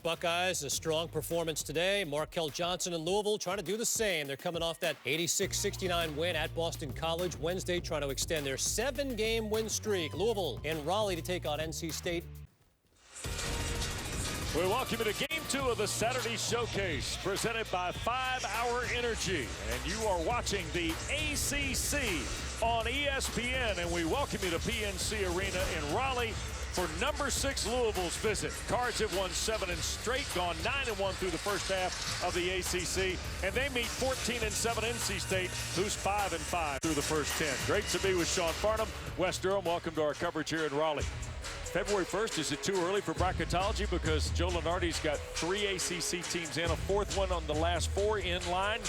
Buckeyes, a strong performance today. Markel Johnson and Louisville trying to do the same. They're coming off that 86-69 win at Boston College Wednesday, trying to extend their 7-game win streak. Louisville in Raleigh to take on NC State. We welcome you to Game 2 of the Saturday Showcase, presented by 5 Hour Energy. And you are watching the ACC on ESPN. And we welcome you to PNC Arena in Raleigh for number 6 Louisville's visit. Cards have won 7 straight, gone 9-1 through the first half of the ACC. And they meet 14-7 NC State, who's 5-5 through the first 10. Great to be with Sean Farnham. Wes Durham, welcome to our coverage here in Raleigh. February 1st, is it too early for bracketology? Because Joe Lunardi's got 3 ACC teams in, a 4th one on the last 4 in line.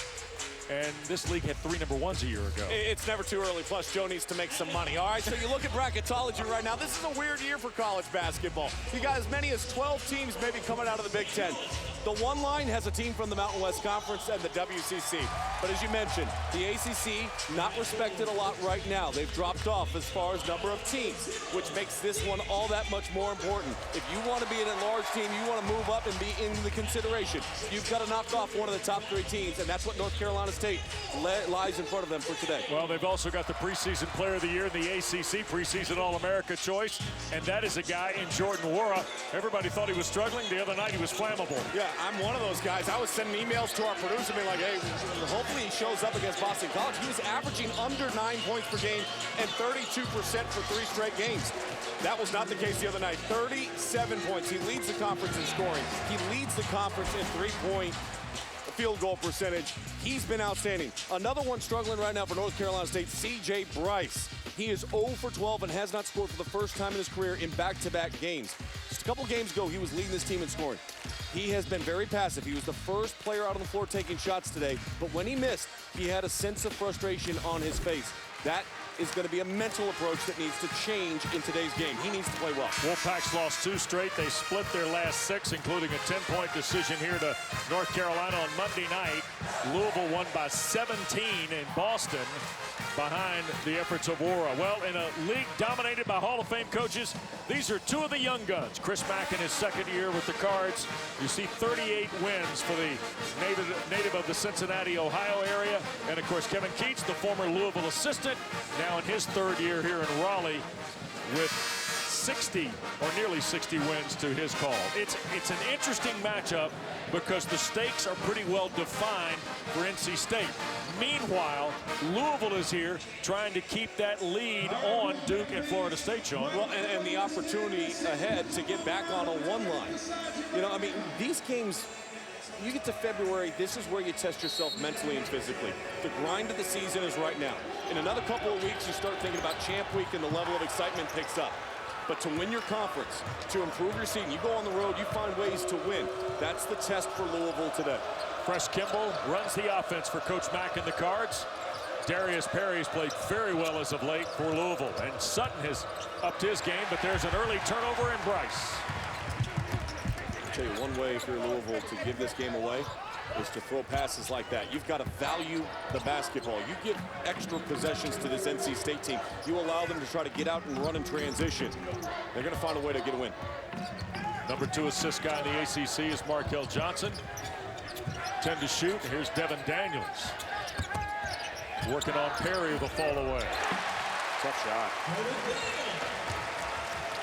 And this league had 3 number 1s a year ago. It's never too early, plus Joe needs to make some money. All right, so you look at bracketology right now. This is a weird year for college basketball. You got as many as 12 teams maybe coming out of the Big Ten. The one line has a team from the Mountain West Conference and the WCC. But as you mentioned, the ACC not respected a lot right now. They've dropped off as far as number of teams, which makes this one all that much more important. If you want to be an enlarged team, you want to move up and be in the consideration, you've got to knock off one of the top 3 teams, and that's what North Carolina State lies in front of them for today. Well, they've also got the preseason player of the year in the ACC, preseason All-America choice, and that is a guy in Jordan Wara. Everybody thought he was struggling. The other night he was flammable. Yeah, I'm one of those guys. I was sending emails to our producer being like, hey, hopefully he shows up against Boston College. He was averaging under 9 points per game and 32% for 3 straight games. That was not the case the other night. 37 points. He leads the conference in scoring. He leads the conference in 3-point field goal percentage. He's been outstanding. Another one struggling right now for North Carolina State, C.J. Bryce. He is 0 for 12 and has not scored for the first time in his career in back-to-back games. Just a couple games ago, he was leading this team in scoring. He has been very passive. He was the first player out on the floor taking shots today, but when he missed, he had a sense of frustration on his face. That is going to be a mental approach that needs to change in today's game. He needs to play well. Wolfpack's lost 2 straight. They split their last 6, including a 10-point decision here to North Carolina on Monday night. Louisville won by 17 in Boston behind the efforts of Wara. Well, in a league dominated by Hall of Fame coaches, these are 2 of the young guns. Chris Mack in his 2nd year with the Cards. You see 38 wins for the native of the Cincinnati, Ohio area. And, of course, Kevin Keats, the former Louisville assistant, now in his 3rd year here in Raleigh with 60 or nearly 60 wins to his call. It's an interesting matchup because the stakes are pretty well defined for NC State. Meanwhile, Louisville is here trying to keep that lead on Duke and Florida State, Sean. Well, and the opportunity ahead to get back on a 1 line. You know, I mean, these games, you get to February, this is where you test yourself mentally and physically. The grind of the season is right now. In another couple of weeks, you start thinking about Champ Week and the level of excitement picks up. But to win your conference, to improve your season, you go on the road, you find ways to win. That's the test for Louisville today. Fresh Kimball runs the offense for Coach Mack and the Cards. Darius Perry's played very well as of late for Louisville. And Sutton has upped his game, but there's an early turnover in Bryce. I'll tell you one way if you're Louisville to give this game away is to throw passes like that. You've got to value the basketball. You give extra possessions to this NC State team. You allow them to try to get out and run in transition. They're going to find a way to get a win. Number 2 assist guy in the ACC is Markel Johnson. 10 to shoot. Here's Devin Daniels. Working on Perry with a fall away. Tough shot.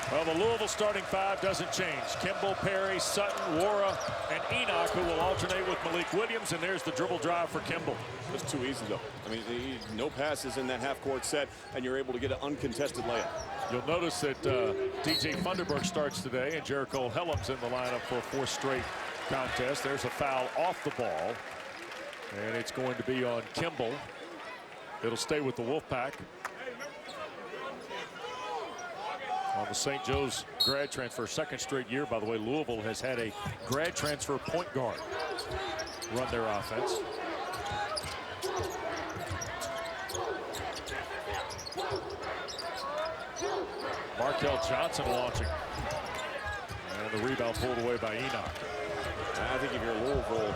Well, the Louisville starting 5 doesn't change. Kimball, Perry, Sutton, Wara, and Enoch, who will alternate with Malik Williams. And there's the dribble drive for Kimball. It's too easy, though. I mean, no passes in that half-court set, and you're able to get an uncontested layup. You'll notice that DJ Funderburk starts today, and Jericho Hellam's in the lineup for a 4th straight contest. There's a foul off the ball, and it's going to be on Kimball. It'll stay with the Wolfpack. On the St. Joe's grad transfer, 2nd straight year, by the way, Louisville has had a grad transfer point guard run their offense. Markel Johnson launching. And the rebound pulled away by Enoch. I think if you're Louisville,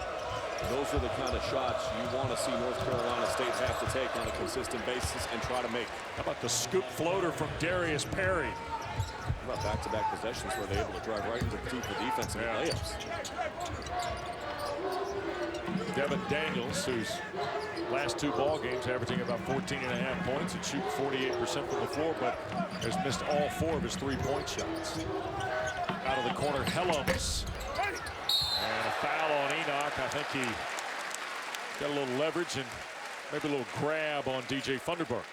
those are the kind of shots you want to see North Carolina State have to take on a consistent basis and try to make. How about the scoop floater from Darius Perry? How about back-to-back possessions where they're able to drive right into the teeth of defense and layups. Devin Daniels, whose last 2 ball games averaging about 14.5 points and shooting 48% from the floor, but has missed all 4 of his 3-point shots. Out of the corner, Helms. And a foul on Enoch. I think he got a little leverage and maybe a little grab on DJ Funderburk.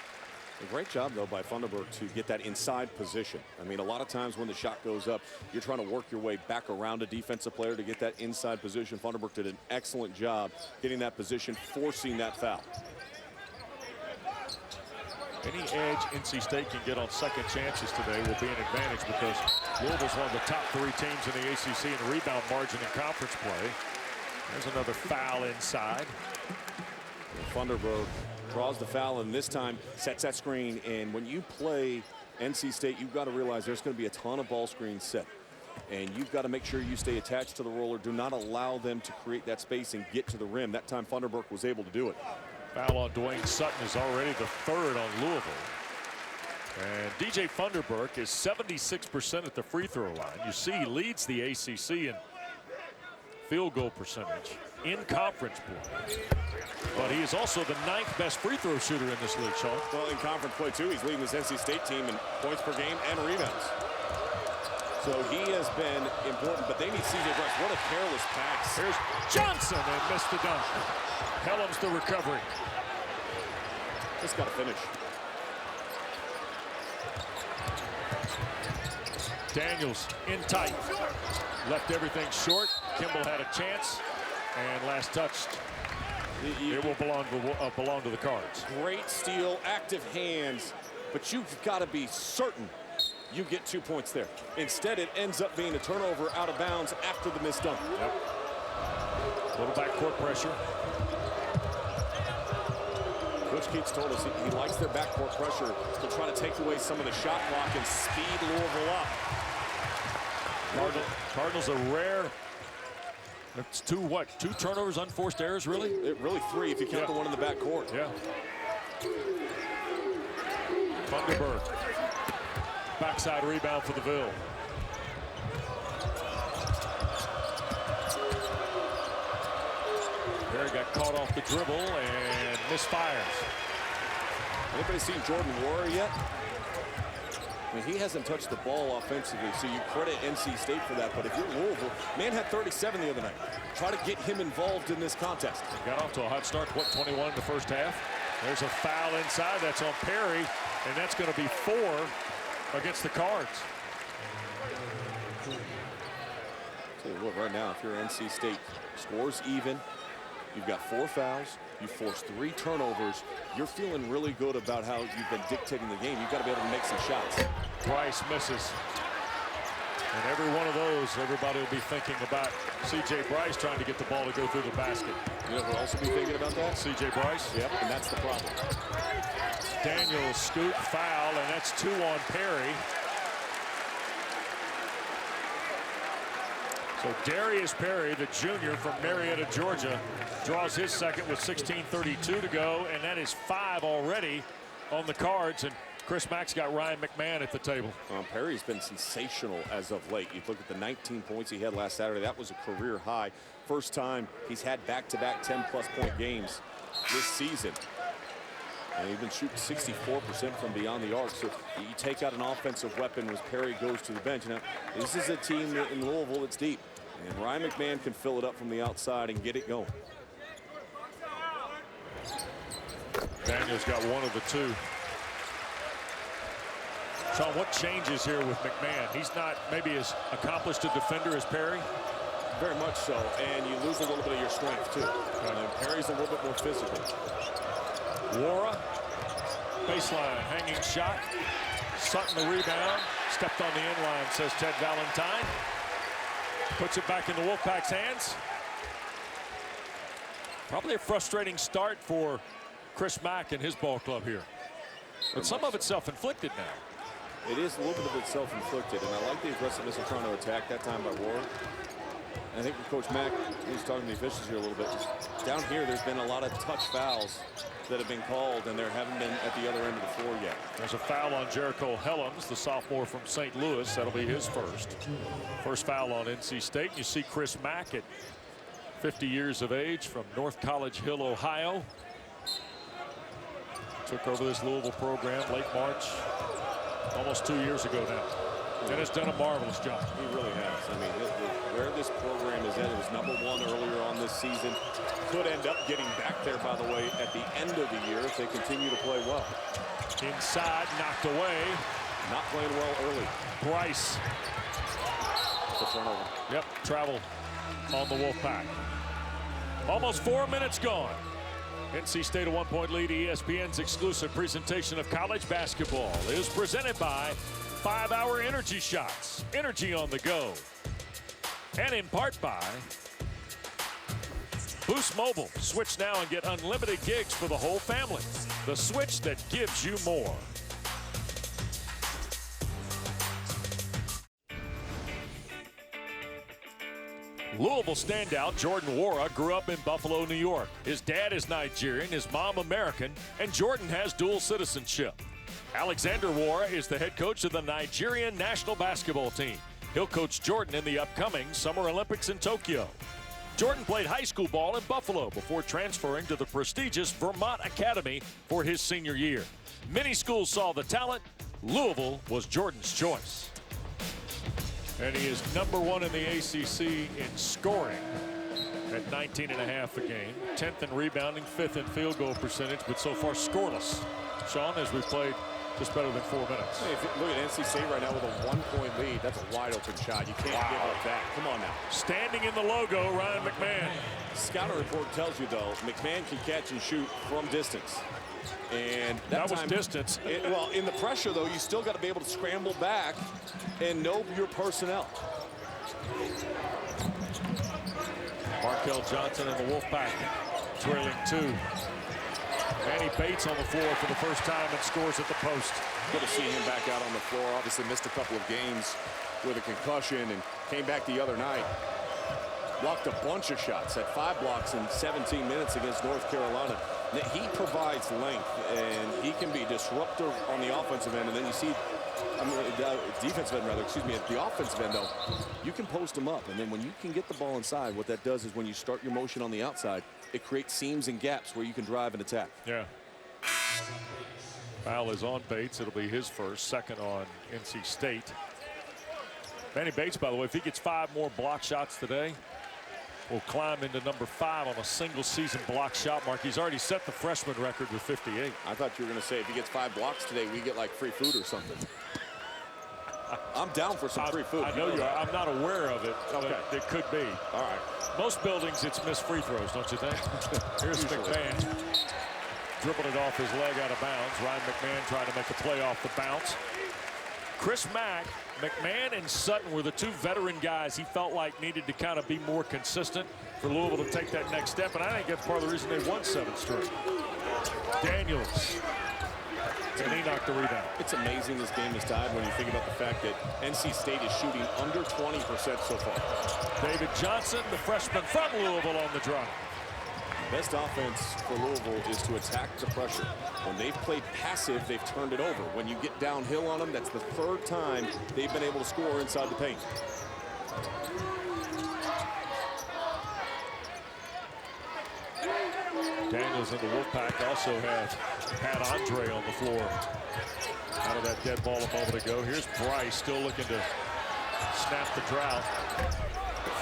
A great job, though, by Funderburk to get that inside position. I mean, a lot of times when the shot goes up, you're trying to work your way back around a defensive player to get that inside position. Funderburk did an excellent job getting that position, forcing that foul. Any edge NC State can get on second chances today will be an advantage because Louisville's one of the top 3 teams in the ACC in rebound margin in conference play. There's another foul inside. Funderburk draws the foul and this time sets that screen. And when you play NC State, you've got to realize there's going to be a ton of ball screens set. And you've got to make sure you stay attached to the roller. Do not allow them to create that space and get to the rim. That time Funderburk was able to do it. Foul on Dwayne Sutton is already the 3rd on Louisville. And DJ Funderburk is 76% at the free throw line. You see he leads the ACC in field goal percentage in conference play. But he is also the 9th best free throw shooter in this league, Sean. Well, in conference play, too, he's leading this NC State team in points per game and rebounds. So he has been important, but they need C.J. Bryce. What a careless pass. Here's Johnson and missed the dunk. Helms the recovery. Just got to finish. Daniels in tight. Left everything short. Kimball had a chance. And last touched. It will belong to the Cards. Great steal, active hands, but you've got to be certain you get 2 points there. Instead, it ends up being a turnover out of bounds after the missed dunk. Yep. Little backcourt pressure. Coach Keats told us he likes their backcourt pressure to try to take away some of the shot clock and speed Louisville up. Cardinals are rare. It's 2 turnovers, unforced errors, really? Really 3 if you count the one in the backcourt. Yeah. Funderburk. Backside rebound for the Ville. Perry got caught off the dribble and misfires. Anybody seen Jordan Warrior yet? I mean, he hasn't touched the ball offensively, so you credit NC State for that. But if you're Louisville, man had 37 the other night. Try to get him involved in this contest. He got off to a hot start, 21 in the first half. There's a foul inside. That's on Perry, and that's going to be 4 against the Cards. Tell you what, right now, if you're NC State, scores even. You've got 4 fouls. You forced 3 turnovers. You're feeling really good about how you've been dictating the game. You've got to be able to make some shots. Bryce misses. And every one of those, everybody will be thinking about C.J. Bryce trying to get the ball to go through the basket. You know who will also be thinking about that? C.J. Bryce. Yep, and that's the problem. Daniels scoop, foul, and that's 2 on Perry. So Darius Perry, the junior from Marietta, Georgia, draws his second with 16:32 to go, and that is 5 already on the Cards. And Chris Mack's got Ryan McMahon at the table. Perry's been sensational as of late. You look at the 19 points he had last Saturday. That was a career high. First time he's had back-to-back 10-plus point games this season. And he's been shooting 64% from beyond the arc. So you take out an offensive weapon as Perry goes to the bench. Now, this is a team in Louisville that's deep. And Ryan McMahon can fill it up from the outside and get it going. Daniels got 1 of the 2. Sean, what changes here with McMahon? He's not maybe as accomplished a defender as Perry? Very much so. And you lose a little bit of your strength, too. Perry's a little bit more physical. Wara, baseline, hanging shot. Sutton the rebound. Stepped on the inline, says Ted Valentine. Puts it back in the Wolfpack's hands. Probably a frustrating start for Chris Mack and his ball club here. But some of it's self-inflicted now. It is a little bit of it self-inflicted, and I like the aggressiveness of trying to attack that time by Wara. I think with Coach Mack, he's talking to the officials here a little bit. Down here, there's been a lot of touch fouls that have been called, and there haven't been at the other end of the floor yet. There's a foul on Jericho Helms, the sophomore from St. Louis. That'll be his first. First foul on NC State. You see Chris Mack at 50 years of age from North College Hill, Ohio. Took over this Louisville program late March, almost 2 years ago now. And has done a marvelous job. He really has. I mean, where this program is at, it was #1 earlier on this season. Could end up getting back there, by the way, at the end of the year if they continue to play well. Inside, knocked away. Not playing well early. Bryce. It's a turnover. Yep, travel on the Wolfpack. Almost 4 minutes gone. NC State a 1-point lead. ESPN's exclusive presentation of college basketball is presented by 5-Hour Energy Shots. Energy on the go. And in part by Boost Mobile. Switch now and get unlimited gigs for the whole family. The switch that gives you more. Louisville standout Jordan Wara grew up in Buffalo, New York. His dad is Nigerian, his mom American, and Jordan has dual citizenship. Alexander Wara is the head coach of the Nigerian national basketball team. He'll coach Jordan in the upcoming Summer Olympics in Tokyo. Jordan played high school ball in Buffalo before transferring to the prestigious Vermont Academy for his senior year. Many schools saw the talent. Louisville was Jordan's choice. And he is #1 in the ACC in scoring at 19.5 a game. 10th in rebounding, 5th in field goal percentage, but so far scoreless. Sean, as we've played just better than 4 minutes. Hey, look at NC State right now with a 1-point lead. That's a wide open shot. You can't give up that. Come on now. Standing in the logo, Ryan McMahon. Scouting report tells you, though, McMahon can catch and shoot from distance. And that was distance. Well, in the pressure, though, you still got to be able to scramble back and know your personnel. Markel Johnson and the Wolfpack trailing 2. Manny Bates on the floor for the first time and scores at the post. Good to see him back out on the floor. Obviously missed a couple of games with a concussion and came back the other night. Blocked a bunch of shots, had 5 blocks in 17 minutes against North Carolina. He provides length, and he can be disruptive on the offensive end. And then you see, defensive end rather, excuse me, at the offensive end though, you can post him up. And then when you can get the ball inside, what that does is when you start your motion on the outside, it creates seams and gaps where you can drive and attack. Yeah. Foul is on Bates. It'll be his first, second on NC State. Manny Bates, by the way, if he gets 5 more block shots today, will climb into #5 on a single season block shot mark. He's already set the freshman record with 58. I thought you were going to say if he gets 5 blocks today, we get like free food or something. I'm down for some free food. I know you are. I'm not aware of it. Okay. It could be. All right. Most buildings, it's missed free throws, don't you think? Here's McMahon. Dribbled it off his leg out of bounds. Ryan McMahon trying to make a play off the bounce. Chris Mack, McMahon and Sutton were the 2 veteran guys he felt like needed to kind of be more consistent for Louisville to take that next step. And I think that's part of the reason they won 7 straight. Daniels. And he knocked the rebound. It's amazing this game is tied when you think about the fact that NC State is shooting under 20% so far. David Johnson, the freshman from Louisville, on the drive. Best offense for Louisville is to attack the pressure. When they've played passive, they've turned it over. When you get downhill on them, that's the 3rd time they've been able to score inside the paint. Daniels and the Wolfpack also have Pat Andre on the floor out of that dead ball a moment ago. Here's Bryce still looking to snap the drought.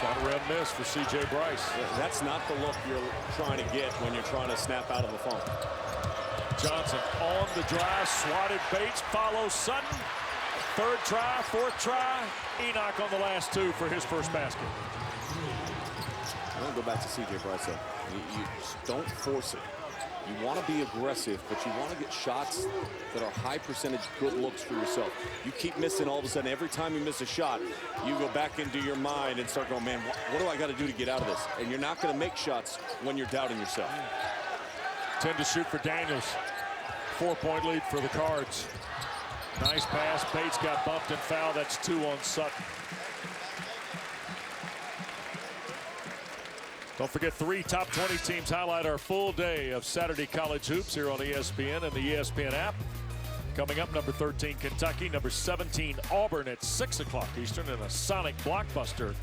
Front rim miss for C.J. Bryce. Yeah, that's not the look you're trying to get when you're trying to snap out of the funk. Johnson on the drive, swatted Bates, follows Sutton. 3rd try, 4th try. Enoch on the last 2 for his first basket. I want to go back to C.J. Bryce though. You just don't force it. You want to be aggressive, but you want to get shots that are high percentage good looks for yourself. You keep missing all of a sudden. Every time you miss a shot, you go back into your mind and start going, man, what do I got to do to get out of this? And you're not going to make shots when you're doubting yourself. 10 to shoot for Daniels. 4-point lead for the Cards. Nice pass. Bates got bumped and fouled. That's 2 on Sutton. Don't forget, 3 top 20 teams highlight our full day of Saturday college hoops here on ESPN and the ESPN app. Coming up, number 13, Kentucky. Number 17, Auburn at 6 o'clock Eastern in a sonic blockbuster.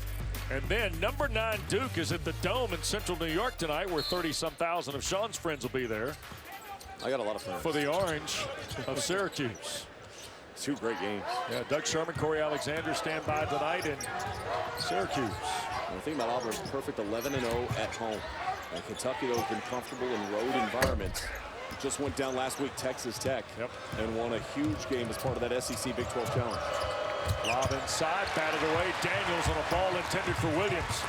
And then number 9, Duke is at the Dome in Central New York tonight, where 30-some thousand of Sean's friends will be there. I got a lot of friends. For the Orange of Syracuse. 2 great games. Yeah, Doug Sherman, Corey Alexander stand by tonight in Syracuse. The thing about Auburn is perfect 11-0 at home. And Kentucky, though, has been comfortable in road environments. Just went down last week, Texas Tech, and won a huge game as part of that SEC Big 12 Challenge. Lob inside, batted away. Daniels on a ball intended for Williams.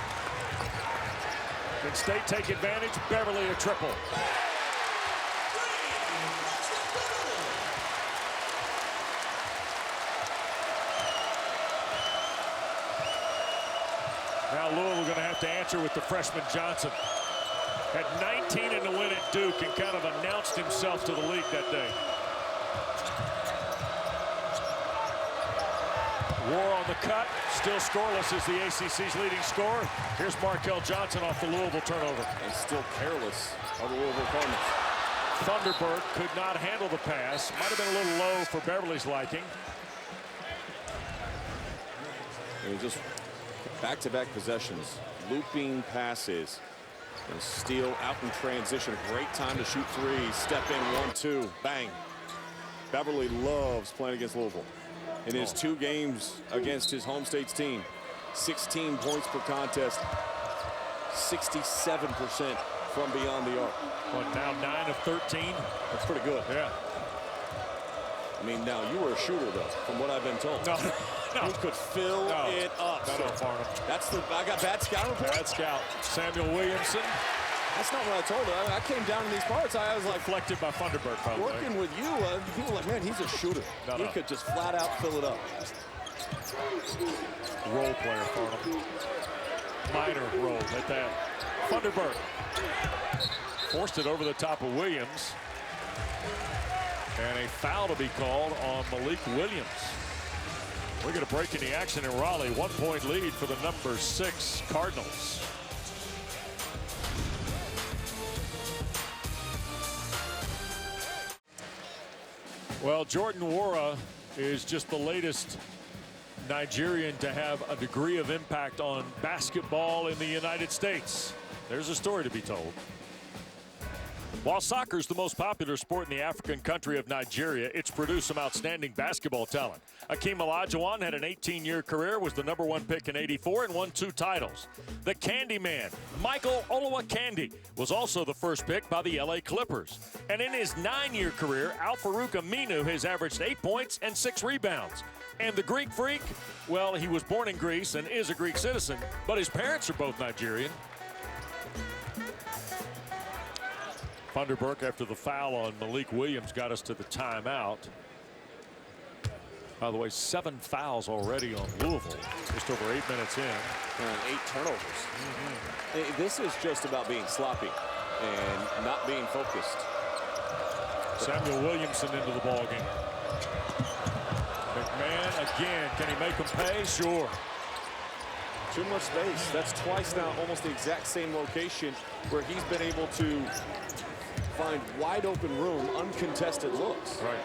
Can State take advantage? Beverly a triple. Now Louisville going to have to answer with the freshman Johnson. Had 19 in the win at Duke and kind of announced himself to the league that day. War on the cut, still scoreless is the ACC's leading scorer. Here's Markel Johnson off the Louisville turnover. And still careless of the Louisville Cardinals. Thunderbird could not handle the pass. Might have been a little low for Beverly's liking. And just back-to-back possessions, looping passes, and steal out in transition. Great time to shoot 3. Step in, 1-2, bang. Beverly loves playing against Louisville. In his 2 games against his home state's team, 16 points per contest, 67% from beyond the arc. Well, now 9 of 13. That's pretty good. Yeah. I mean, now you were a shooter, though, from what I've been told. No. You could fill it up. No, Farnham. That's the. I got bad scout report. Bad scout. Samuel Williamson. That's not what I told her. I came down in these parts. I was like, Deflected by Thunderbird, probably. Working with you, people were like, man, he's a shooter. He could just flat out fill it up. Role player, Farnham. Minor role at that. Thunderbird forced it over the top of Williams. And a foul to be called on Malik Williams. We're going to break in the action in Raleigh. 1-point lead for the number 6 Cardinals. Well, Jordan Nwora is just the latest Nigerian to have a degree of impact on basketball in the United States. There's a story to be told. While soccer is the most popular sport in the African country of Nigeria, it's produced some outstanding basketball talent. Akeem Olajuwon had an 18-year career, was the number 1 pick in '84, and won 2 titles. The Candyman, Michael Olowokandi, was also the first pick by the LA Clippers. And in his 9-year career, Al-Farouq Aminu has averaged 8 points and 6 rebounds. And the Greek Freak, well, he was born in Greece and is a Greek citizen, but his parents are both Nigerian. Thunderbird, after the foul on Malik Williams, got us to the timeout. By the way, 7 fouls already on Louisville, just over 8 minutes in. And 8 turnovers. This is just about being sloppy and not being focused. Samuel Williamson into the ball game. McMahon again. Can he make them pay? Sure. Too much space. That's twice now, almost the exact same location where he's been able to find wide open room, uncontested looks. Right.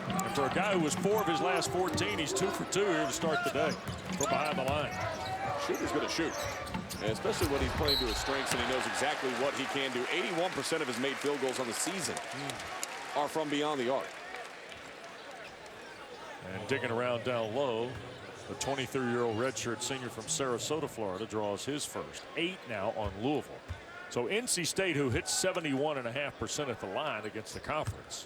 And for a guy who was 4 of his last 14, he's 2 for 2 here to start the day from behind the line. Shooter's going to shoot, and especially when he's playing to his strengths and he knows exactly what he can do. 81% of his made field goals on the season are from beyond the arc. And digging around down low, the 23-year-old redshirt senior from Sarasota, Florida, draws his first. 8 now on Louisville. So NC State, who hits 71.5% at the line against the conference,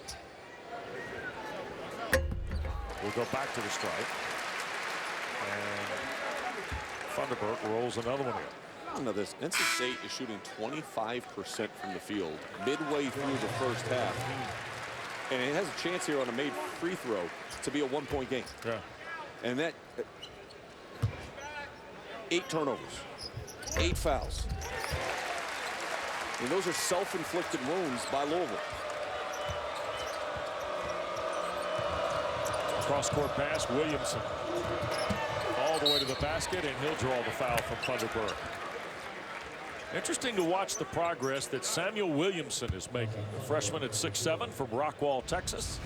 will go back to the stripe. And Thunderbird rolls another one in. I don't know this. NC State is shooting 25% from the field midway through the first half. And it has a chance here on a made free throw to be a 1-point game. Yeah. And that 8 turnovers, 8 fouls. And those are self-inflicted wounds by Louisville. Cross-court pass, Williamson. All the way to the basket, and he'll draw the foul from Thunderbird. Interesting to watch the progress that Samuel Williamson is making. A freshman at 6'7" from Rockwall, Texas.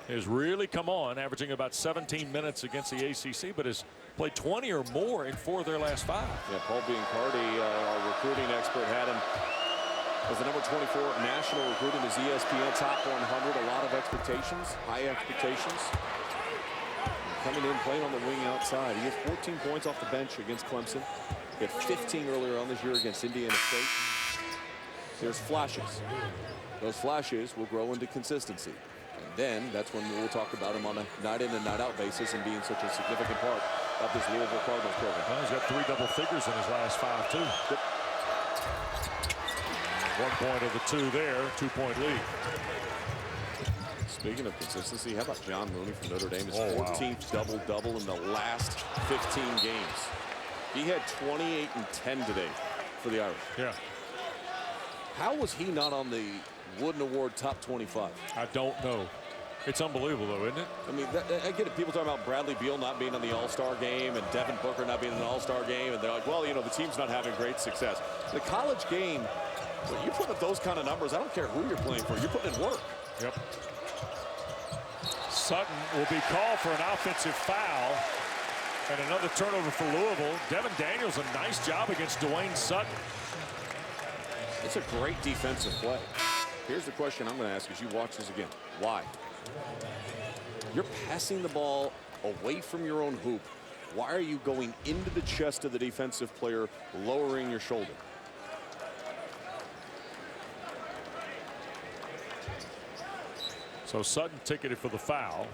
Has really come on, averaging about 17 minutes against the ACC, but has played 20 or more in 4 of their last 5. Yeah, Paul Biancardi, our recruiting expert, had him as the number 24 national recruit in his ESPN Top 100. A lot of expectations, high expectations. Coming in, playing on the wing outside. He had 14 points off the bench against Clemson. He had 15 earlier on this year against Indiana State. There's flashes. Those flashes will grow into consistency. And then that's when we'll talk about him on a night in and night out basis and being such a significant part of this Louisville Cardinals program. Well, he's got 3 double figures in his last 5 too. Yep. 1 point of the 2 there, 2-point lead. Speaking of consistency, how about John Mooney from Notre Dame? His Oh, 14th double-double in the last 15 games. He had 28 and 10 today for the Irish. Yeah. How was he not on the Wooden Award top 25? I don't know. It's unbelievable, though, isn't it? I mean, I get it. People talking about Bradley Beal not being on the All-Star game and Devin Booker not being in an All-Star game, and they're like, well, you know, the team's not having great success. The college game, when you put up those kind of numbers, I don't care who you're playing for, you're putting in work. Yep. Sutton will be called for an offensive foul. And another turnover for Louisville. Devin Daniels, a nice job against Dwayne Sutton. It's a great defensive play. Here's the question I'm going to ask as you watch this again. Why? You're passing the ball away from your own hoop. Why are you going into the chest of the defensive player, lowering your shoulder? So Sutton ticketed for the foul.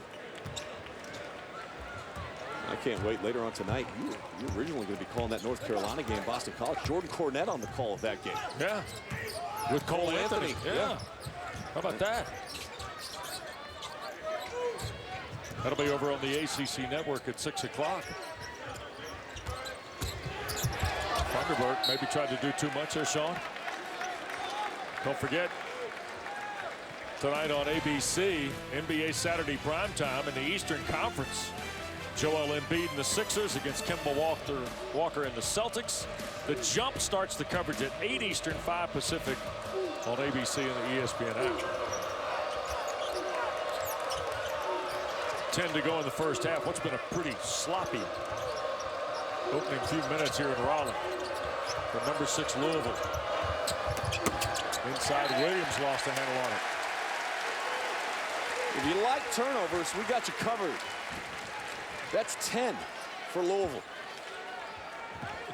I can't wait later on tonight. You're originally going to be calling that North Carolina game, Boston College. Jordan Cornette on the call of that game. Yeah. With Cole Anthony. Yeah. How about that? That'll be over on the ACC network at 6 o'clock. Thunderbird maybe tried to do too much there, Sean. Don't forget, tonight on ABC, NBA Saturday primetime in the Eastern Conference. Joel Embiid and the Sixers against Kemba Walker and the Celtics. The Jump starts the coverage at 8 Eastern, 5 Pacific on ABC and the ESPN app. 10 to go in the first half. What's been a pretty sloppy opening few minutes here in Raleigh. For number 6 Louisville. Inside, Williams lost a handle on it. If you like turnovers, we got you covered. That's 10 for Louisville.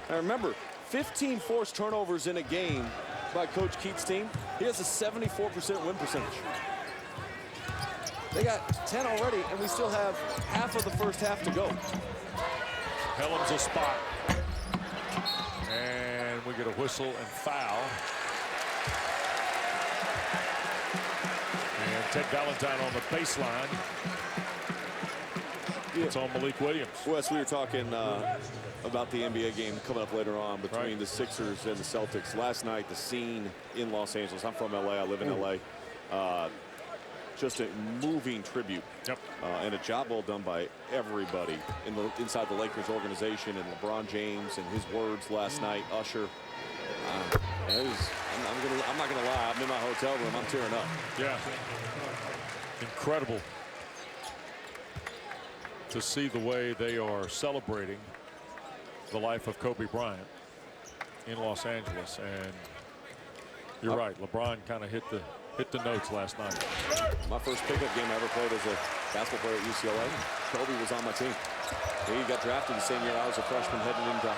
Now remember, 15 forced turnovers in a game by Coach Keats' team. He has a 74% win percentage. They got 10 already, and we still have half of the first half to go. Helms a spot. And we get a whistle and foul. And Ted Valentine on the baseline. It's on Malik Williams. Wes, we were talking about the NBA game coming up later on between the Sixers and the Celtics. Last night, the scene in Los Angeles. I'm from LA. I live in LA. Just a moving tribute. Yep. And a job well done by everybody inside the Lakers organization, and LeBron James and his words last night. Usher. I'm not gonna lie. I'm in my hotel room. I'm tearing up. Yeah. Incredible to see the way they are celebrating the life of Kobe Bryant in Los Angeles. And you're right, LeBron kind of hit the notes last night. My first pickup game I ever played as a basketball player at UCLA. Kobe was on my team. He got drafted the same year I was a freshman heading into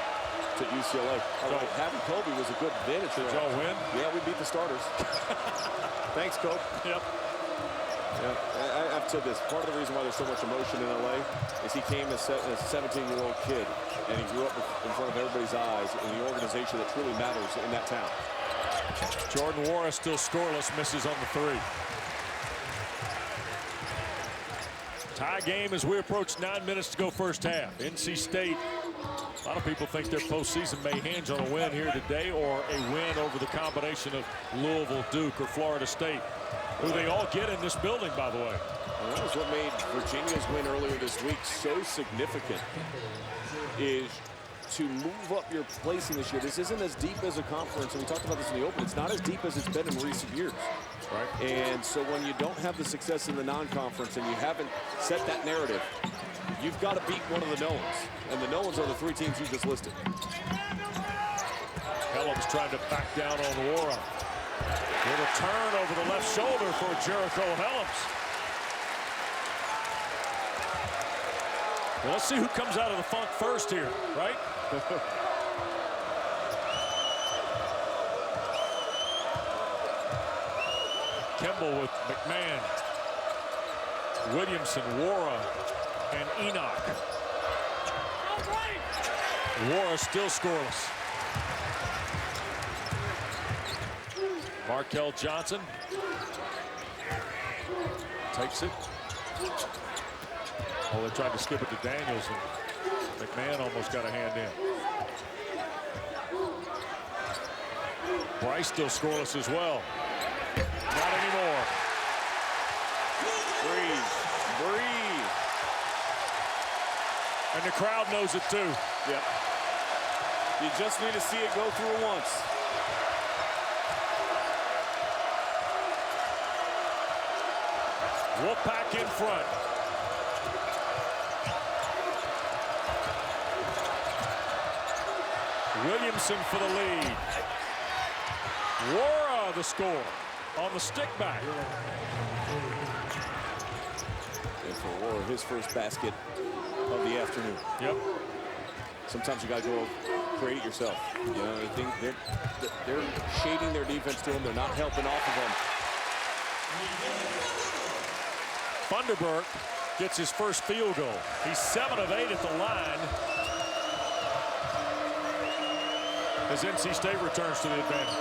UCLA. Having Kobe was a good advantage. Did y'all win? Yeah, we beat the starters. Thanks, Kobe. Yep. Yeah, I've said this. Part of the reason why there's so much emotion in LA is he came as a 17-year-old kid, and he grew up in front of everybody's eyes in the organization that truly matters in that town. Jordan Nwora still scoreless, misses on the 3. Tie game as we approach 9 minutes to go first half. NC State, a lot of people think their postseason may hinge on a win here today or a win over the combination of Louisville, Duke, or Florida State, who they all get in this building, by the way. And that was what made Virginia's win earlier this week so significant, is to move up your placing this year. This isn't as deep as a conference, and we talked about this in the open. It's not as deep as it's been in recent years. Right. And so when you don't have the success in the non-conference and you haven't set that narrative, you've got to beat one of the knowns. And the knowns are the 3 teams you just listed. Helms trying to back down on Wara. With a turn over the left shoulder for Jericho Helms. Well, let's see who comes out of the funk first here, right? Kimball with McMahon, Williamson, Wara, and Enoch. Wara still scoreless. Markel Johnson takes it. Oh, they tried to skip it to Daniels, and McMahon almost got a hand in. Bryce still scoreless as well. Not anymore. Breathe. Breathe. And the crowd knows it too. Yep. You just need to see it go through once. Wolfpack in front. Williamson for the lead. Wara the score on the stick back. And for Wara, his first basket of the afternoon. Yep. Sometimes you got to go create it yourself. You know, I think they're shading their defense to him. They're not helping off of him. Funderburk gets his first field goal. He's 7 of 8 at the line. As NC State returns to the advantage.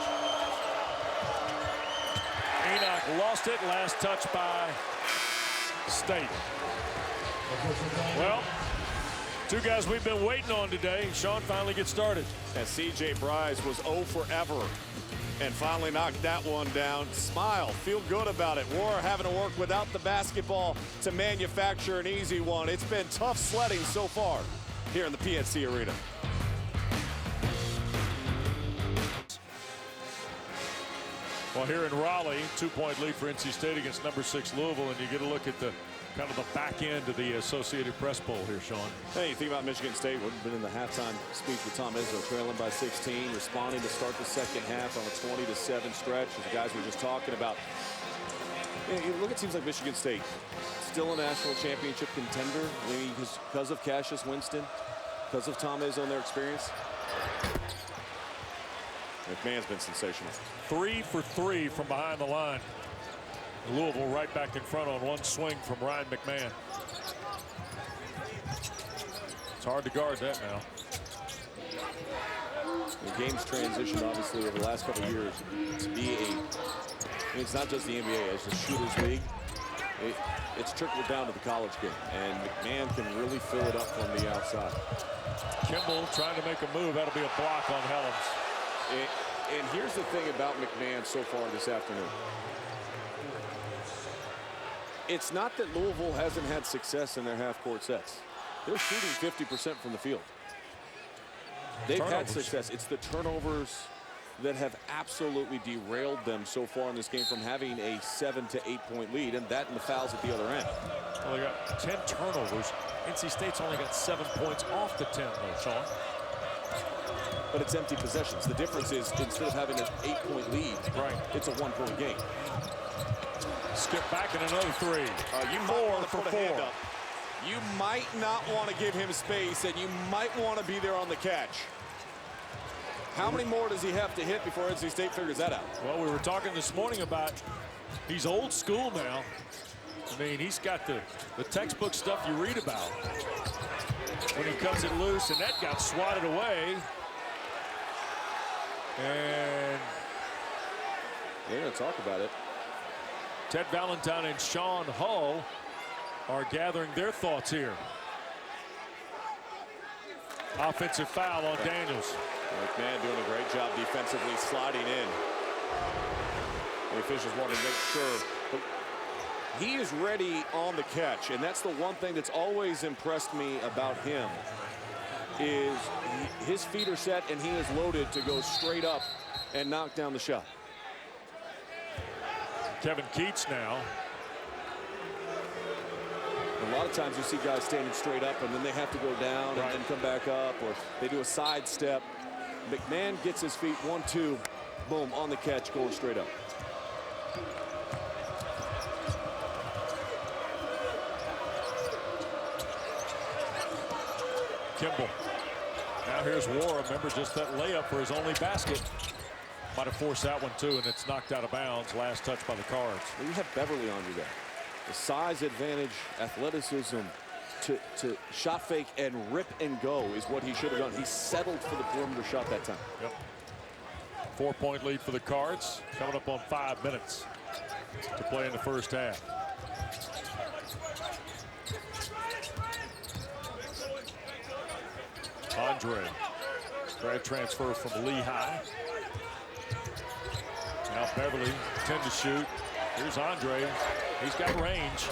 Enoch lost it. Last touch by State. Well, 2 guys we've been waiting on today. Sean finally gets started. And C.J. Bryce was 0 forever and finally knocked that one down. Smile, feel good about it. Wara having to work without the basketball to manufacture an easy one. It's been tough sledding so far here in the PNC Arena. Well, here in Raleigh, 2-point lead for NC State against number 6 Louisville, and you get a look at the kind of the back end of the Associated Press Bowl here, Sean. Hey, you think about Michigan State, we've been in the halftime speech with Tom Izzo, trailing by 16, responding to start the second half on a 20-7 stretch, as the guys were just talking about. You look at teams like Michigan State, still a national championship contender, maybe because of Cassius Winston, because of Tom Izzo and their experience. McMahon's been sensational. 3 for 3 from behind the line. Louisville right back in front on one swing from Ryan McMahon. It's hard to guard that now. The game's transitioned, obviously, over the last couple of years to be it's not just the NBA, it's the shooters league. It's trickled down to the college game, and McMahon can really fill it up from the outside. Kimball trying to make a move. That'll be a block on Helms. And here's the thing about McMahon so far this afternoon. It's not that Louisville hasn't had success in their half-court sets. They're shooting 50% from the field. They've had success. It's the turnovers that have absolutely derailed them so far in this game from having a 7 to 8 point lead, and that and the fouls at the other end. Well, they got 10 turnovers. NC State's only got 7 points off the 10, though, Sean. But it's empty possessions. The difference is instead of having an 8 point lead, right, it's a 1 point game. Skip back and another 3. You 4 for 4. You might not want to give him space, and you might want to be there on the catch. How many more does he have to hit before NC State figures that out? Well, we were talking this morning about he's old school now. I mean, he's got the textbook stuff you read about. When he cuts it loose, and that got swatted away. And they're going to talk about it. Ted Valentine and Sean Hull are gathering their thoughts here. Offensive foul on Daniels. McMahon doing a great job defensively, sliding in. The officials want to make sure. But he is ready on the catch, and that's the one thing that's always impressed me about him. is his feet are set and he is loaded to go straight up and knock down the shot. Kevin Keats now. A lot of times you see guys standing straight up and then they have to go down and then come back up, or they do a side step. McMahon gets his feet 1-2, boom, on the catch, going straight up. Kimball. Now here's Wara. Remember, just that layup for his only basket. Might have forced that one too, and it's knocked out of bounds. Last touch by the Cards. Well, you have Beverly on you there. The size advantage, athleticism to shot fake and rip and go is what he should have done. He settled for the perimeter shot that time. Yep. 4-point lead for the Cards. Coming up on 5 minutes to play in the first half. Andre. Grad transfer from Lehigh. Now Beverly 10 to shoot. Here's Andre. He's got range.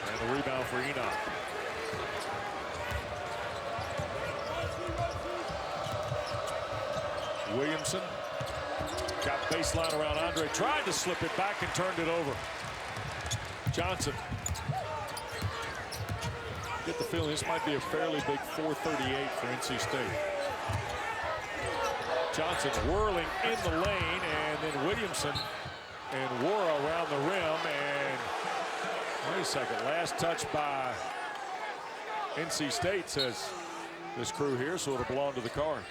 And the rebound for Enoch. Williamson got baseline around Andre. Tried to slip it back and turned it over. Johnson. Get the feeling this might be a fairly big 438 for NC State. Johnson whirling in the lane, and then Williamson and Wara around the rim. And wait a second, last touch by NC State, says this crew here, so it'll belong to the Cards.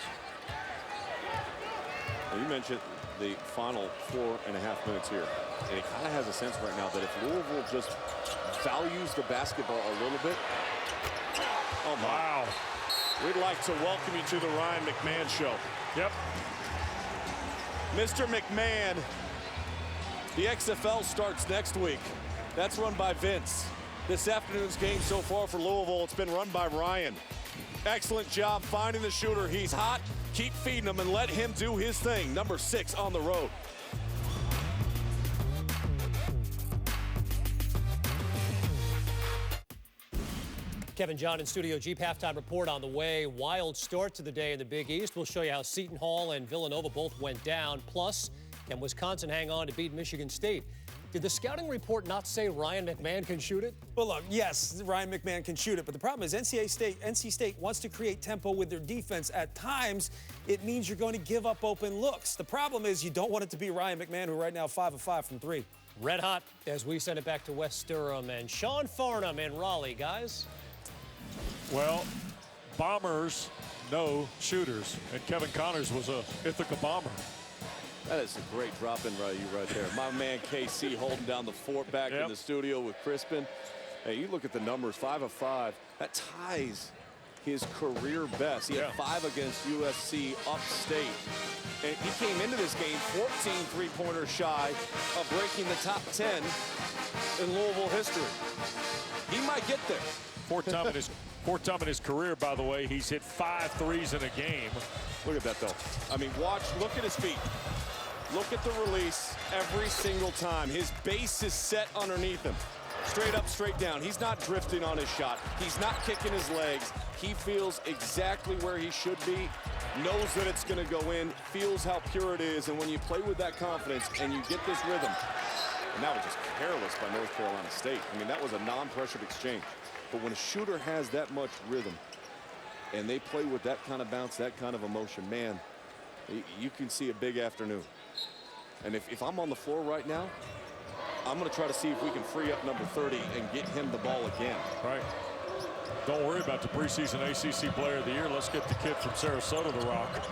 Well, you mentioned the final 4.5 minutes here, and it kind of has a sense right now that if Louisville just values the basketball a little bit. Oh my. Wow. We'd like to welcome you to the Ryan McMahon Show. Yep. Mr. McMahon, the XFL starts next week. That's run by Vince. This afternoon's game so far for Louisville, it's been run by Ryan. Excellent job finding the shooter. He's hot. Keep feeding him and let him do his thing. Number 6 on the road. Kevin John in Studio Jeep halftime report on the way. Wild start to the day in the Big East. We'll show you how Seton Hall and Villanova both went down. Plus, can Wisconsin hang on to beat Michigan State? Did the scouting report not say Ryan McMahon can shoot it? Well, look, yes, Ryan McMahon can shoot it, but the problem is NC State wants to create tempo with their defense. At times, it means you're going to give up open looks. The problem is you don't want it to be Ryan McMahon, who right now 5 of 5 from 3. Red hot as we send it back to West Durham and Sean Farnham in Raleigh, guys. Well, bombers know shooters, and Kevin Connors was a Ithaca bomber. That is a great drop-in right there. My man KC holding down the fort back in the studio with Crispin. Hey, you look at the numbers, 5 of 5. That ties his career best. He had 5 against USC upstate. And he came into this game 14 three-pointers shy of breaking the top 10 in Louisville history. He might get there. Fourth time in his career, by the way, he's hit 5 threes in a game. Look at that, though. I mean, look at his feet. Look at the release every single time. His base is set underneath him. Straight up, straight down. He's not drifting on his shot. He's not kicking his legs. He feels exactly where he should be, knows that it's going to go in, feels how pure it is. And when you play with that confidence and you get this rhythm, and that was just careless by North Carolina State. I mean, that was a non-pressured exchange. But when a shooter has that much rhythm and they play with that kind of bounce, that kind of emotion, man, you can see a big afternoon. And if I'm on the floor right now, I'm going to try to see if we can free up number 30 and get him the ball again. Right. Don't worry about the preseason ACC Player of the Year. Let's get the kid from Sarasota to rock.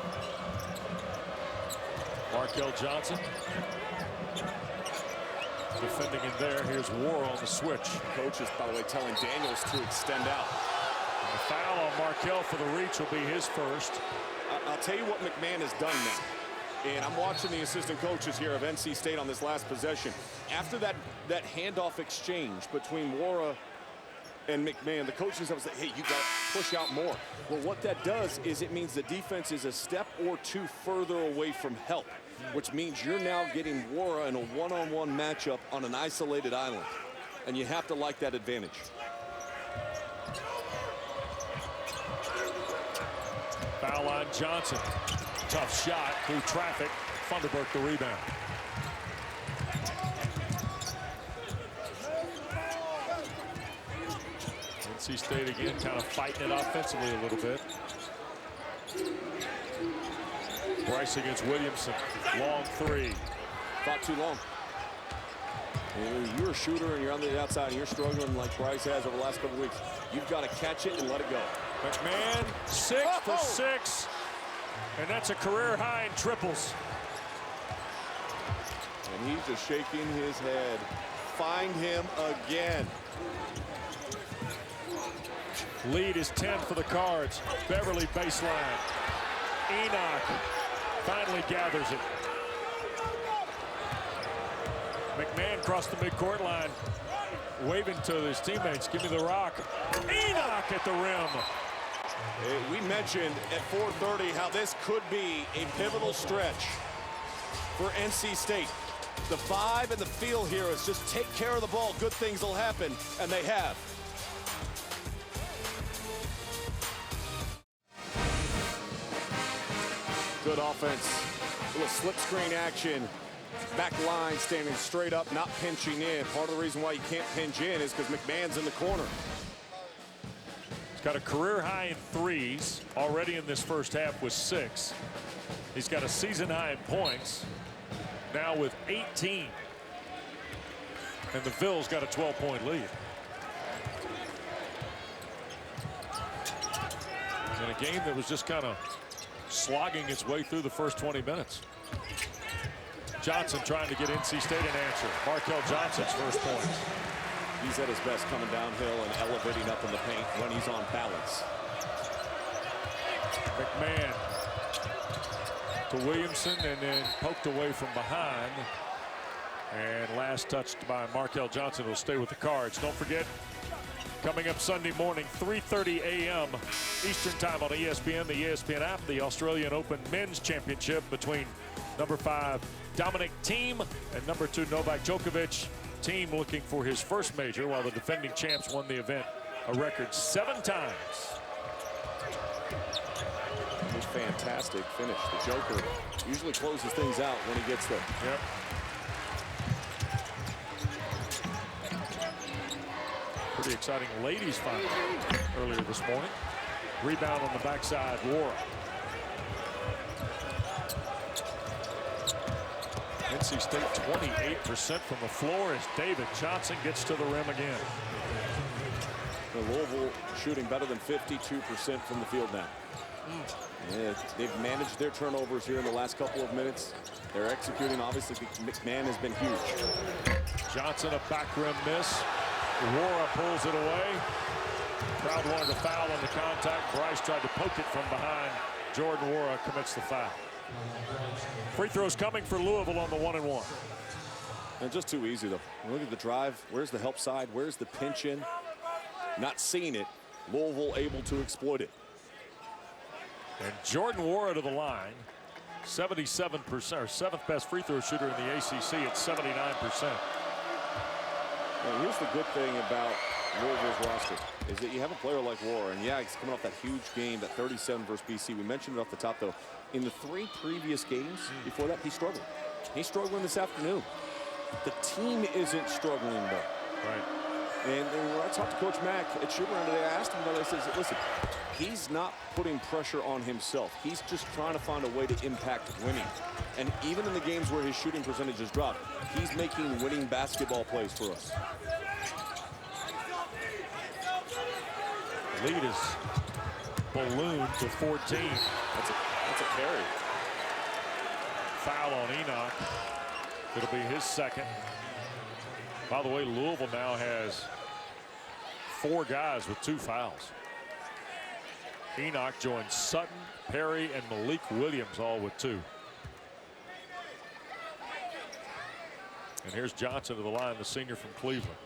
Markel Johnson. Defending in there. Here's War on the switch. Coaches, by the way, telling Daniels to extend out. And the foul on Markel for the reach will be his first. I'll tell you what McMahon has done now. And I'm watching the assistant coaches here of NC State on this last possession. After that handoff exchange between Wara and McMahon, the coaches have said, hey, you got to push out more. Well, what that does is it means the defense is a step or two further away from help, which means you're now getting Wara in a one-on-one matchup on an isolated island. And you have to like that advantage. foul line. Johnson, tough shot through traffic. Funderburk the rebound. NC State again kind of fighting it offensively a little bit. Bryce against Williamson. Long three. Thought too long. You're a shooter and you're on the outside and you're struggling like Bryce has over the last couple weeks. You've got to catch it and let it go. McMahon, 6 for 6. And that's a career high in triples. And he's just shaking his head. Find him again. Lead is 10 for the Cards. Beverly baseline. Enoch finally gathers it. McMahon crossed the midcourt line, waving to his teammates, give me the rock. Enoch at the rim. We mentioned at 4:30 how this could be a pivotal stretch for NC State. The vibe and the feel here is just take care of the ball, good things will happen, and they have. Good offense, a little slip screen action. Back line standing straight up, not pinching in. Part of the reason why you can't pinch in is because McMahon's in the corner. He's got a career high in threes already in this first half with 6. He's got a season high in points now with 18. And the Phil's got a 12-point lead. In a game that was just kind of slogging its way through the first 20 minutes. Johnson trying to get NC State an answer. Markel Johnson's first points. He's at his best coming downhill and elevating up in the paint when he's on balance. McMahon to Williamson and then poked away from behind. And last touched by Markel Johnson will stay with the Cards. Don't forget, coming up Sunday morning, 3:30 a.m. Eastern Time on ESPN, the ESPN app, the Australian Open Men's Championship between number 5 Dominic Thiem and number 2 Novak Djokovic. Thiem looking for his first major, while the defending champs won the event a record 7 times. It was fantastic finish. The Joker usually closes things out when he gets there. Yep. Pretty exciting ladies final earlier this morning. Rebound on the backside, Wara. NC State 28% from the floor as David Johnson gets to the rim again. Louisville shooting better than 52% from the field now. Yeah, they've managed their turnovers here in the last couple of minutes. They're executing. Obviously, McMahon has been huge. Johnson, a back rim miss. Wara pulls it away. Crowd wanted a foul on the contact. Bryce tried to poke it from behind. Jordan Wara commits the foul. Free throws coming for Louisville on the 1-and-1. And just too easy, though. Look at the drive. Where's the help side? Where's the pinch in? Not seeing it. Louisville able to exploit it. And Jordan Wara to the line. 77%, or 7th best free throw shooter in the ACC at 79%. Now, here's the good thing about Louisville's roster is that you have a player like Wara, and yeah, he's coming off that huge game, that 37 versus BC. We mentioned it off the top, though. In the 3 previous games before that, he struggled. He's struggling this afternoon. The team isn't struggling, though. Right. And when I talked to Coach Mack at shoot-around today, I asked him about it. I said, listen, he's not putting pressure on himself. He's just trying to find a way to impact winning. And even in the games where his shooting percentages drop, he's making winning basketball plays for us. Lead is ballooned to 14. That's a carry. Foul on Enoch. It'll be his second. By the way, Louisville now has 4 guys with 2 fouls. Enoch joins Sutton, Perry, and Malik Williams all with 2. And here's Johnson to the line, the senior from Cleveland.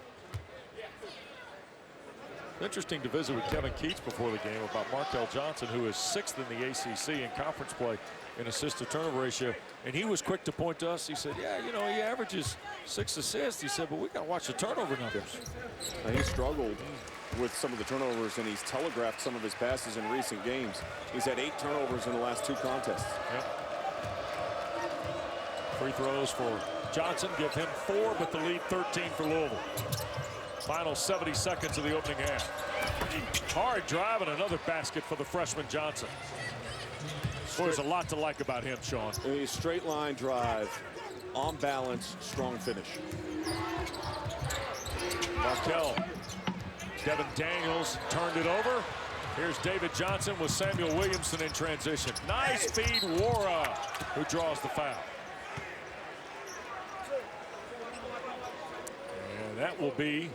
Interesting to visit with Kevin Keats before the game about Markel Johnson, who is 6th in the ACC in conference play in assist to turnover ratio. And he was quick to point to us. He said, yeah, you know, he averages 6 assists. He said, but we got to watch the turnover numbers. And he struggled with some of the turnovers, and he's telegraphed some of his passes in recent games. He's had 8 turnovers in the last 2 contests. Yep. Free throws for Johnson give him 4, but the lead 13 for Louisville. Final 70 seconds of the opening half. Hard drive and another basket for the freshman Johnson. There's a lot to like about him, Sean. A straight line drive, on balance, strong finish. Markel. Devin Daniels turned it over. Here's David Johnson with Samuel Williamson in transition. Nice feed, Wara, who draws the foul. And that will be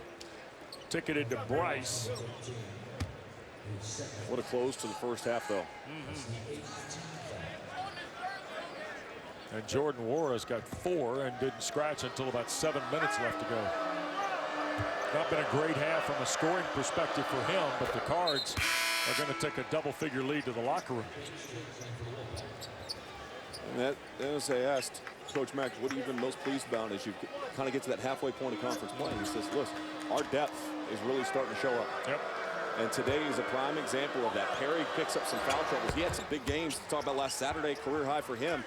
ticketed to Bryce. What a close to the first half, though. And Jordan Wara's got 4 and didn't scratch until about 7 minutes left to go. Not been a great half from a scoring perspective for him, but the Cards are going to take a double-figure lead to the locker room. And as I asked Coach Mack, what are you even most pleased about as you kind of get to that halfway point of conference play? He says, listen, our depth is really starting to show up. Yep. And today is a prime example of that. Perry picks up some foul troubles. He had some big games to talk about last Saturday, career high for him.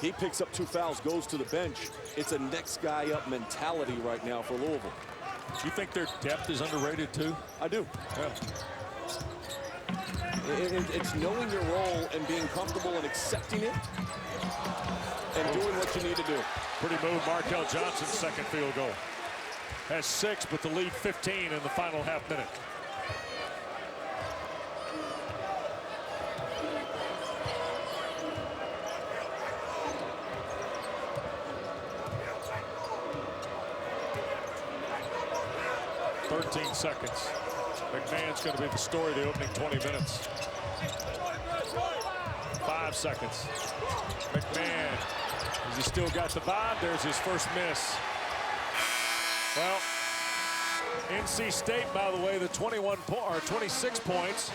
He picks up 2 fouls, goes to the bench. It's a next guy up mentality right now for Louisville. Do you think their depth is underrated too? I do. Yeah. It's knowing your role and being comfortable and accepting it and doing what you need to do. Pretty move, Markel Johnson's second field goal. Has 6, but the lead 15 in the final half minute. Seconds. McMahon's going to be the story of the opening 20 minutes. 5 seconds. McMahon, has he still got the vibe? There's his first miss. Well, NC State, by the way, the 26 points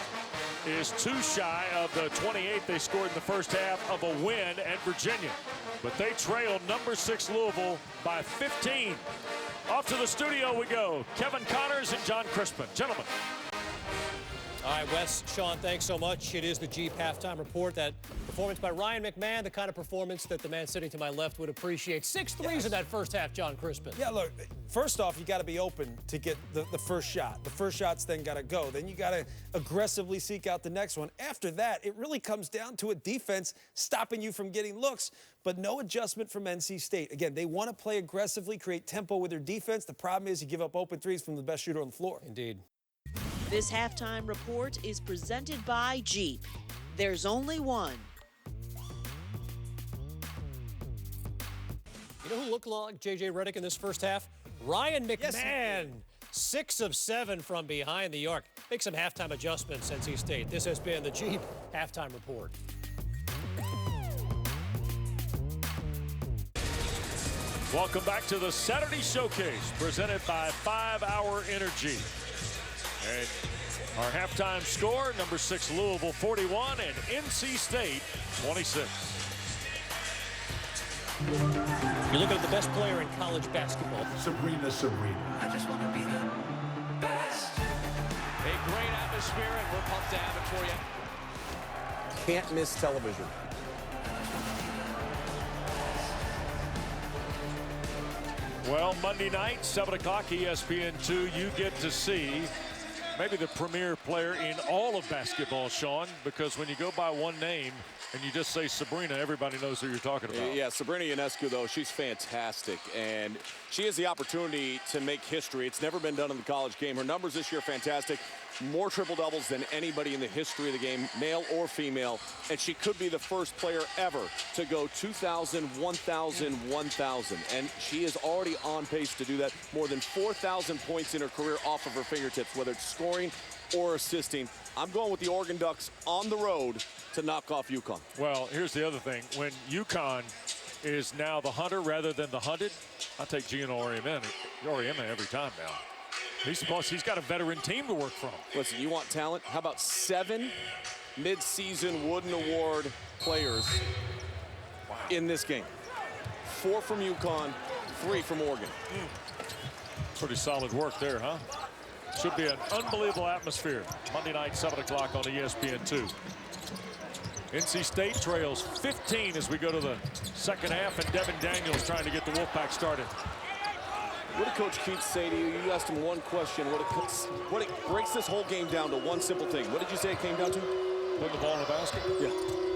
is 2 shy of the 28 they scored in the first half of a win at Virginia. But they trailed number 6 Louisville by 15. Off to the studio we go. Kevin Connors and John Crispin. Gentlemen. All right, Wes, Sean, thanks so much. It is the Jeep halftime report. That performance by Ryan McMahon, the kind of performance that the man sitting to my left would appreciate. 6 threes in that first half, John Crispin. Yeah, look, first off, you got to be open to get the first shot. The first shot's then got to go. Then you got to aggressively seek out the next one. After that, it really comes down to a defense stopping you from getting looks, but no adjustment from NC State. Again, they want to play aggressively, create tempo with their defense. The problem is you give up open threes from the best shooter on the floor. Indeed. This halftime report is presented by Jeep. There's only one. You know who looked like J.J. Redick in this first half? Ryan McMahon. 6 of 7 from behind the arc. Make some halftime adjustments, NC State. This has been the Jeep halftime report. Welcome back to the Saturday Showcase, presented by 5 Hour Energy. And our halftime score, number 6 Louisville 41 and NC State 26. You're looking at the best player in college basketball. Sabrina. I just want to be the best. A great atmosphere, and we're pumped to have it for you. Can't miss television. Well, Monday night, 7 o'clock, ESPN2, you get to see maybe the premier player in all of basketball, Sean, because when you go by one name and you just say Sabrina, everybody knows who you're talking about. Yeah, Sabrina Ionescu, though, she's fantastic, and she has the opportunity to make history. It's never been done in the college game. Her numbers this year are fantastic. More triple-doubles than anybody in the history of the game, male or female, and she could be the first player ever to go 2,000, 1,000, 1,000, and she is already on pace to do that. More than 4,000 points in her career off of her fingertips, whether it's scoring or assisting. I'm going with the Oregon Ducks on the road to knock off UConn. Well, here's the other thing. When UConn is now the hunter rather than the hunted, I'll take Gino Auriemma every time now. He's got a veteran team to work from. Listen, you want talent? How about 7 mid-season Wooden Award players in this game? 4 from UConn, 3 from Oregon. Pretty solid work there, huh? Should be an unbelievable atmosphere. Monday night, 7 o'clock on ESPN2. NC State trails 15 as we go to the second half, and Devin Daniels trying to get the Wolfpack started. What did Coach Keats say to you? You asked him one question. What it breaks this whole game down to one simple thing. What did you say it came down to? Put the ball in the basket? Yeah.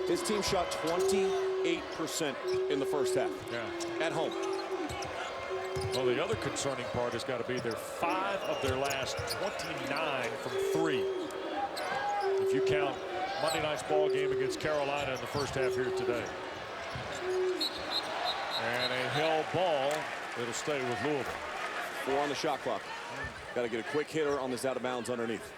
His team shot 28% in the first half. Yeah. At home. Well, the other concerning part has got to be they're 5 of their last 29 from 3. If you count Monday night's ball game against Carolina in the first half here today. And a held ball. It'll stay with Louisville. 4 on the shot clock. Got to get a quick hitter on this out of bounds underneath.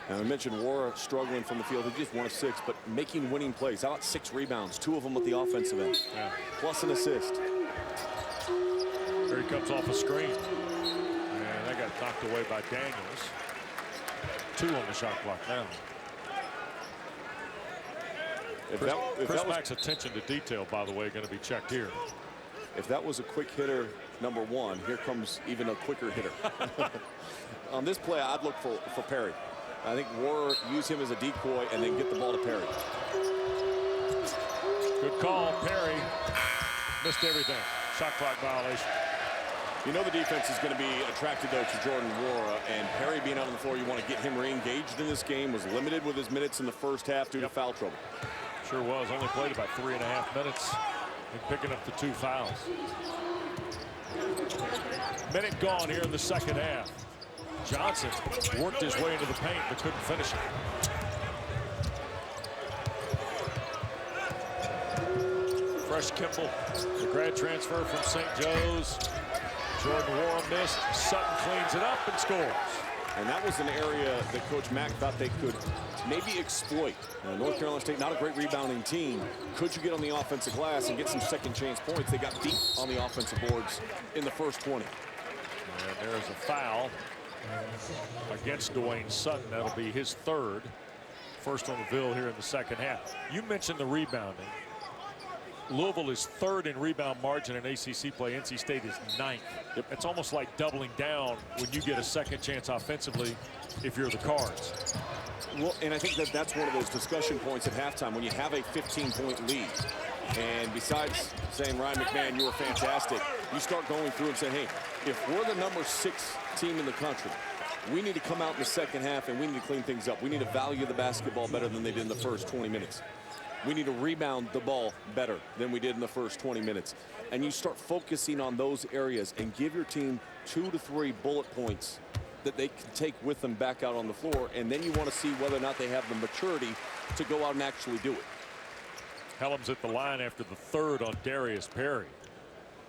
Now, I mentioned Wara struggling from the field. He just 1 of 6, but making winning plays. How about 6 rebounds? 2 of them with the offensive end. Yeah. Plus an assist. Here he comes off a screen. And that got knocked away by Daniels. 2 on the shot clock now. Chris Mack's attention to detail, by the way, going to be checked here. If that was a quick hitter, number 1, here comes even a quicker hitter. On this play, I'd look for Perry. I think Wara use him as a decoy and then get the ball to Perry. Good call. Perry missed everything. Shot clock violation. You know the defense is going to be attracted, though, to Jordan Wara, and Perry being out on the floor, you want to get him re-engaged in this game. Was limited with his minutes in the first half due to foul trouble. Sure was. Only played about 3.5 minutes and picking up the 2 fouls. Minute gone here in the second half. Johnson worked his way into the paint but couldn't finish it. Fresh Kimball, the grad transfer from St. Joe's. Jordan Wara missed. Sutton cleans it up and scores. And that was an area that Coach Mack thought they could maybe exploit. North Carolina State, not a great rebounding team. Could you get on the offensive glass and get some second chance points? They got deep on the offensive boards in the first 20. And there's a foul against Dwayne Sutton. That'll be his 3rd. First on the bill here in the second half. You mentioned the rebounding. Louisville is 3rd in rebound margin in ACC play. NC State is 9th. Yep. It's almost like doubling down when you get a second chance offensively if you're the Cards. Well, and I think that's one of those discussion points at halftime when you have a 15-point lead. And besides saying, Ryan McMahon, you were fantastic, you start going through and saying, hey, if we're the number 6 team in the country, we need to come out in the second half and we need to clean things up. We need to value the basketball better than they did in the first 20 minutes. We need to rebound the ball better than we did in the first 20 minutes. And you start focusing on those areas and give your team 2 to 3 bullet points that they can take with them back out on the floor. And then you want to see whether or not they have the maturity to go out and actually do it. Helms at the line after the 3rd on Darius Perry.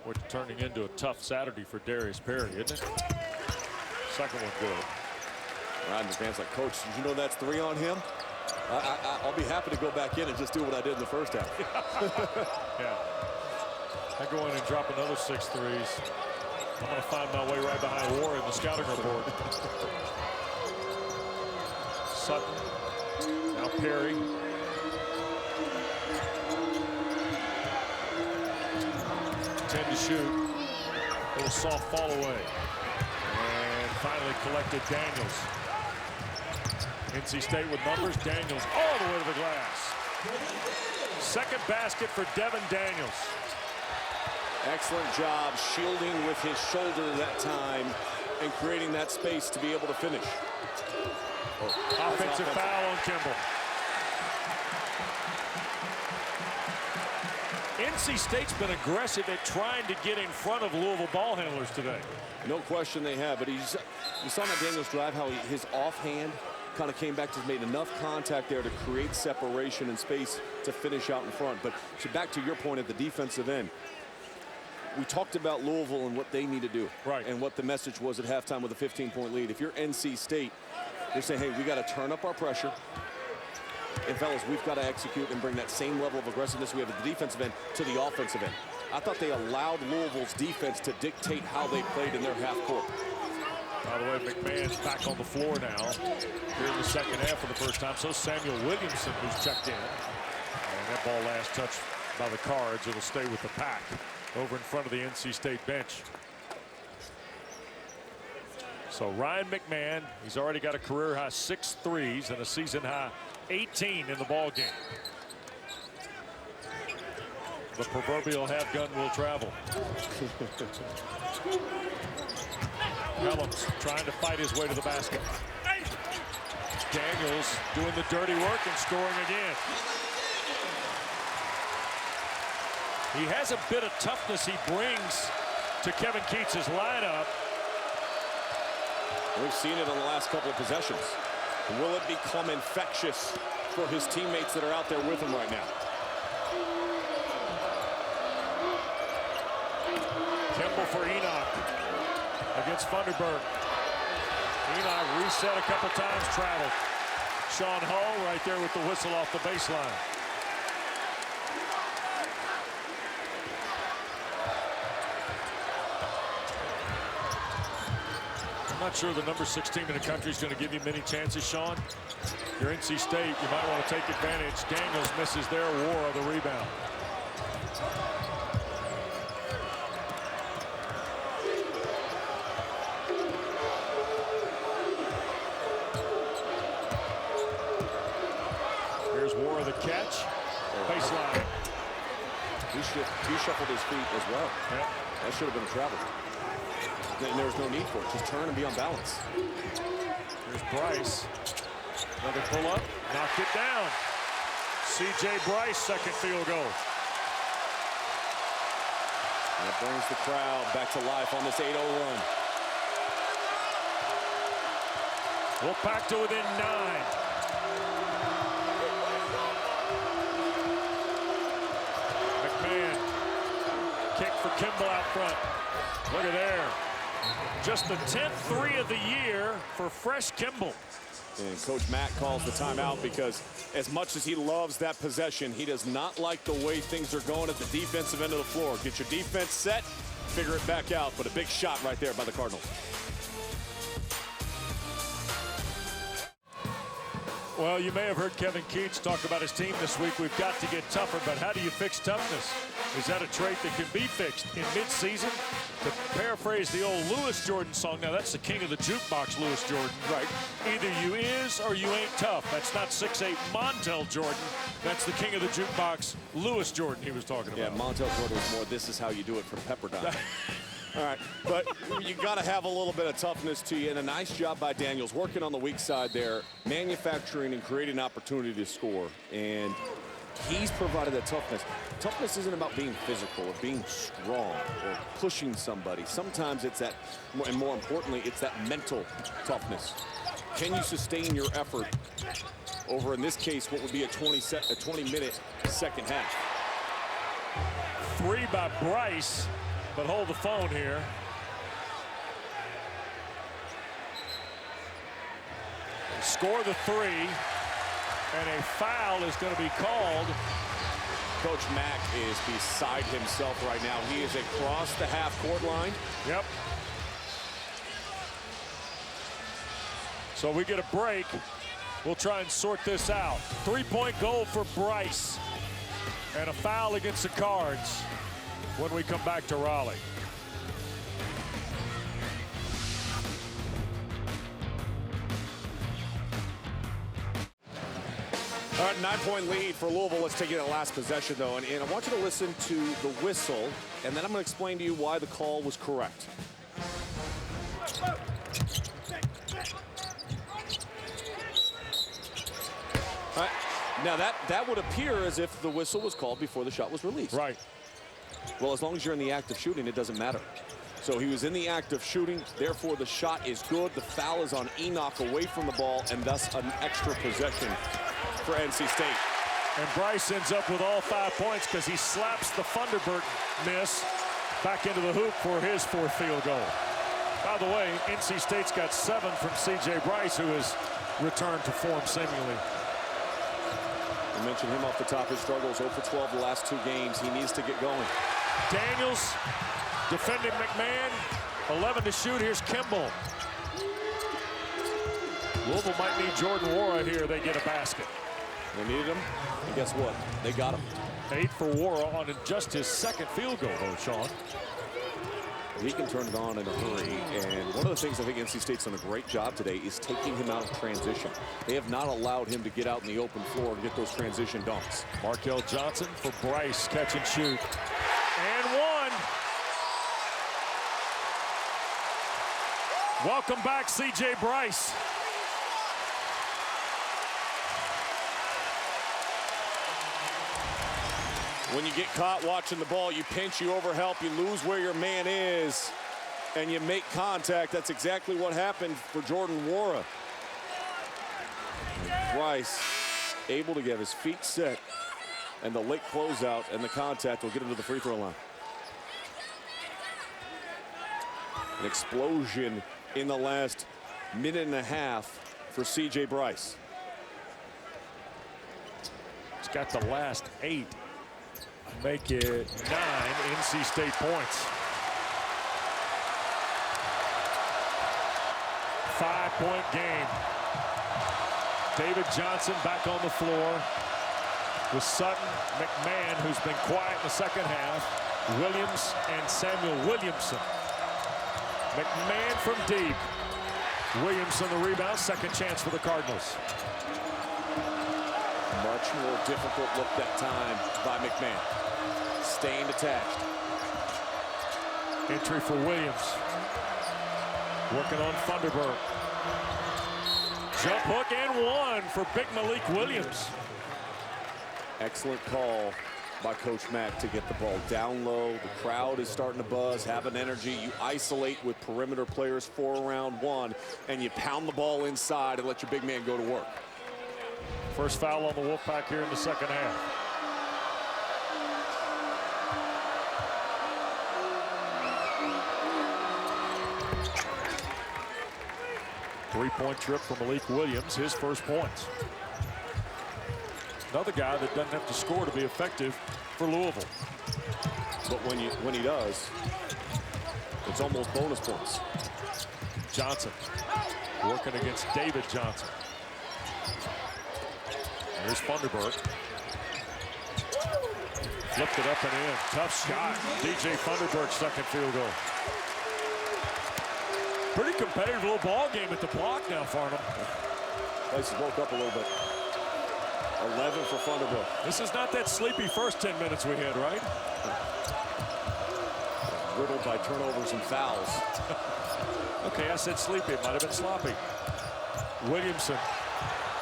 Which turning into a tough Saturday for Darius Perry, isn't it? Second one good. Ryan McMahon's like, Coach, did you know that's 3 on him? I'll be happy to go back in and just do what I did in the first half. Yeah. I go in and drop another 6 threes. I'm going to find my way right behind Wara in the scouting report. Sutton. Now Perry. To shoot. A little soft fall away. And finally collected Daniels. NC State with numbers. Daniels all the way to the glass. Second basket for Devin Daniels. Excellent job shielding with his shoulder that time and creating that space to be able to finish. Offensive foul on Kimball. NC State's been aggressive at trying to get in front of Louisville ball handlers today. No question they have, but you saw that Daniels drive, how his offhand kind of came back, to made enough contact there to create separation and space to finish out in front. But back to your point at the defensive end, we talked about Louisville and what they need to do. Right. And what the message was at halftime with a 15-point lead. If you're NC State, they're saying, hey, we got to turn up our pressure. And fellas, we've got to execute and bring that same level of aggressiveness we have at the defensive end to the offensive end. I thought they allowed Louisville's defense to dictate how they played in their half court. By the way, McMahon's back on the floor now here in the second half for the first time. So Samuel Williamson, who's checked in. And that ball last touched by the Cards. It'll stay with the Pack over in front of the NC State bench. So Ryan McMahon, he's already got a career high 6 threes and a season high 18 in the ball game. The proverbial half gun will travel. Helms trying to fight his way to the basket. Daniels doing the dirty work and scoring again. He has a bit of toughness he brings to Kevin Keats' lineup. We've seen it on the last couple of possessions. Will it become infectious for his teammates that are out there with him right now? Kimball for Enoch against Funderburg. Enoch reset a couple times, traveled. Sean Hall right there with the whistle off the baseline. I'm not sure the number 6 team in the country is going to give you many chances, Sean. You're NC State, you might want to take advantage. Daniels misses there, War the rebound. Here's War the catch. Baseline. He shuffled his feet as well. Yep. That should have been a travel. And there was no need for it. Just turn and be on balance. Here's Bryce. Another pull-up. Knocked it down. C.J. Bryce, second field goal. And that brings the crowd back to life on this 8-0 run. Wolfpack to within 9. McMahon. Kick for Kimball out front. Look at there. Just the 10th three of the year for fresh Kimball. And Coach Matt calls the timeout because as much as he loves that possession, he does not like the way things are going at the defensive end of the floor. Get your defense set, figure it back out. But a big shot right there by the Cardinals. Well, you may have heard Kevin Keats talk about his team this week. We've got to get tougher, but how do you fix toughness? Is that a trait that can be fixed in mid-season? To paraphrase the old Louis Jordan song, now that's the king of the jukebox, Louis Jordan. Right. Either you is or you ain't tough. That's not 6'8" Montel Jordan. That's the king of the jukebox, Louis Jordan he was talking about. Yeah, Montel Jordan was more, this is how you do it from Pepperdine. All right, but you got to have a little bit of toughness to you, and a nice job by Daniels working on the weak side there, manufacturing and creating opportunity to score, and he's provided that toughness. Toughness isn't about being physical or being strong or pushing somebody. Sometimes it's that, and more importantly, it's that mental toughness. Can you sustain your effort over, in this case, what would be a 20-minute second half? 3 by Bryce. But hold the phone here. Score the 3, and a foul is going to be called. Coach Mack is beside himself right now. He is across the half-court line. Yep. So we get a break. We'll try and sort this out. 3-point goal for Bryce, and a foul against the Cards when we come back to Raleigh. All right, 9-point lead for Louisville. Let's take it at last possession, though. And I want you to listen to the whistle, and then I'm going to explain to you why the call was correct. All right. Now, that would appear as if the whistle was called before the shot was released. Right. Well, as long as you're in the act of shooting, it doesn't matter. So he was in the act of shooting, therefore the shot is good. The foul is on Enoch away from the ball, and thus an extra possession for NC State. And Bryce ends up with all 5 points because he slaps the Funderburg miss back into the hoop for his 4th field goal. By the way, NC State's got 7 from C.J. Bryce, who has returned to form seemingly. I mentioned him off the top. His struggles 0 for 12 the last 2 games. He needs to get going. Daniels defending McMahon. 11 to shoot. Here's Kimball. Louisville might need Jordan Wara here. They get a basket. They needed him, and guess what? They got him. 8 for Wara on just his 2nd field goal, though, Sean. he can turn it on in a hurry. And one of the things I think NC State's done a great job today is taking him out of transition. They have not allowed him to get out in the open floor and get those transition dunks. Markel Johnson for Bryce, catch and shoot. And one. Welcome back, C.J. Bryce. When you get caught watching the ball, you pinch, you overhelp, you lose where your man is, and you make contact. That's exactly what happened for Jordan Nwora. Bryce able to get his feet set, and the late closeout and the contact will get him to the free throw line. An explosion in the last minute and a half for C.J. Bryce. He's got the last 8. Make it 9 NC State points. 5-point game. David Johnson back on the floor with Sutton, McMahon, who's been quiet in the second half, Williams and Samuel Williamson. McMahon from deep. Williamson the rebound, second chance for the Cardinals. Much more difficult look that time by McMahon. Staying attached. Entry for Williams. Working on Thunderbird. Jump hook and one for Big Malik Williams. Excellent call by Coach Mack to get the ball down low. The crowd is starting to buzz, have an energy. You isolate with perimeter players 4 around 1, and you pound the ball inside and let your big man go to work. First foul on the Wolfpack here in the second half. Three-point trip for Malik Williams, his first points. Another guy that doesn't have to score to be effective for Louisville. But when he does, it's almost bonus points. Johnson working against David Johnson. Here's Thunderbird. Flipped it up and in. Tough shot. DJ Thunderbird's second field goal. Pretty competitive little ball game at the block now, Farnham. Place woke up a little bit. 11 for Thunderbird. This is not that sleepy first 10 minutes we had, right? Riddled by turnovers and fouls. Okay, I said sleepy. It might have been sloppy. Williamson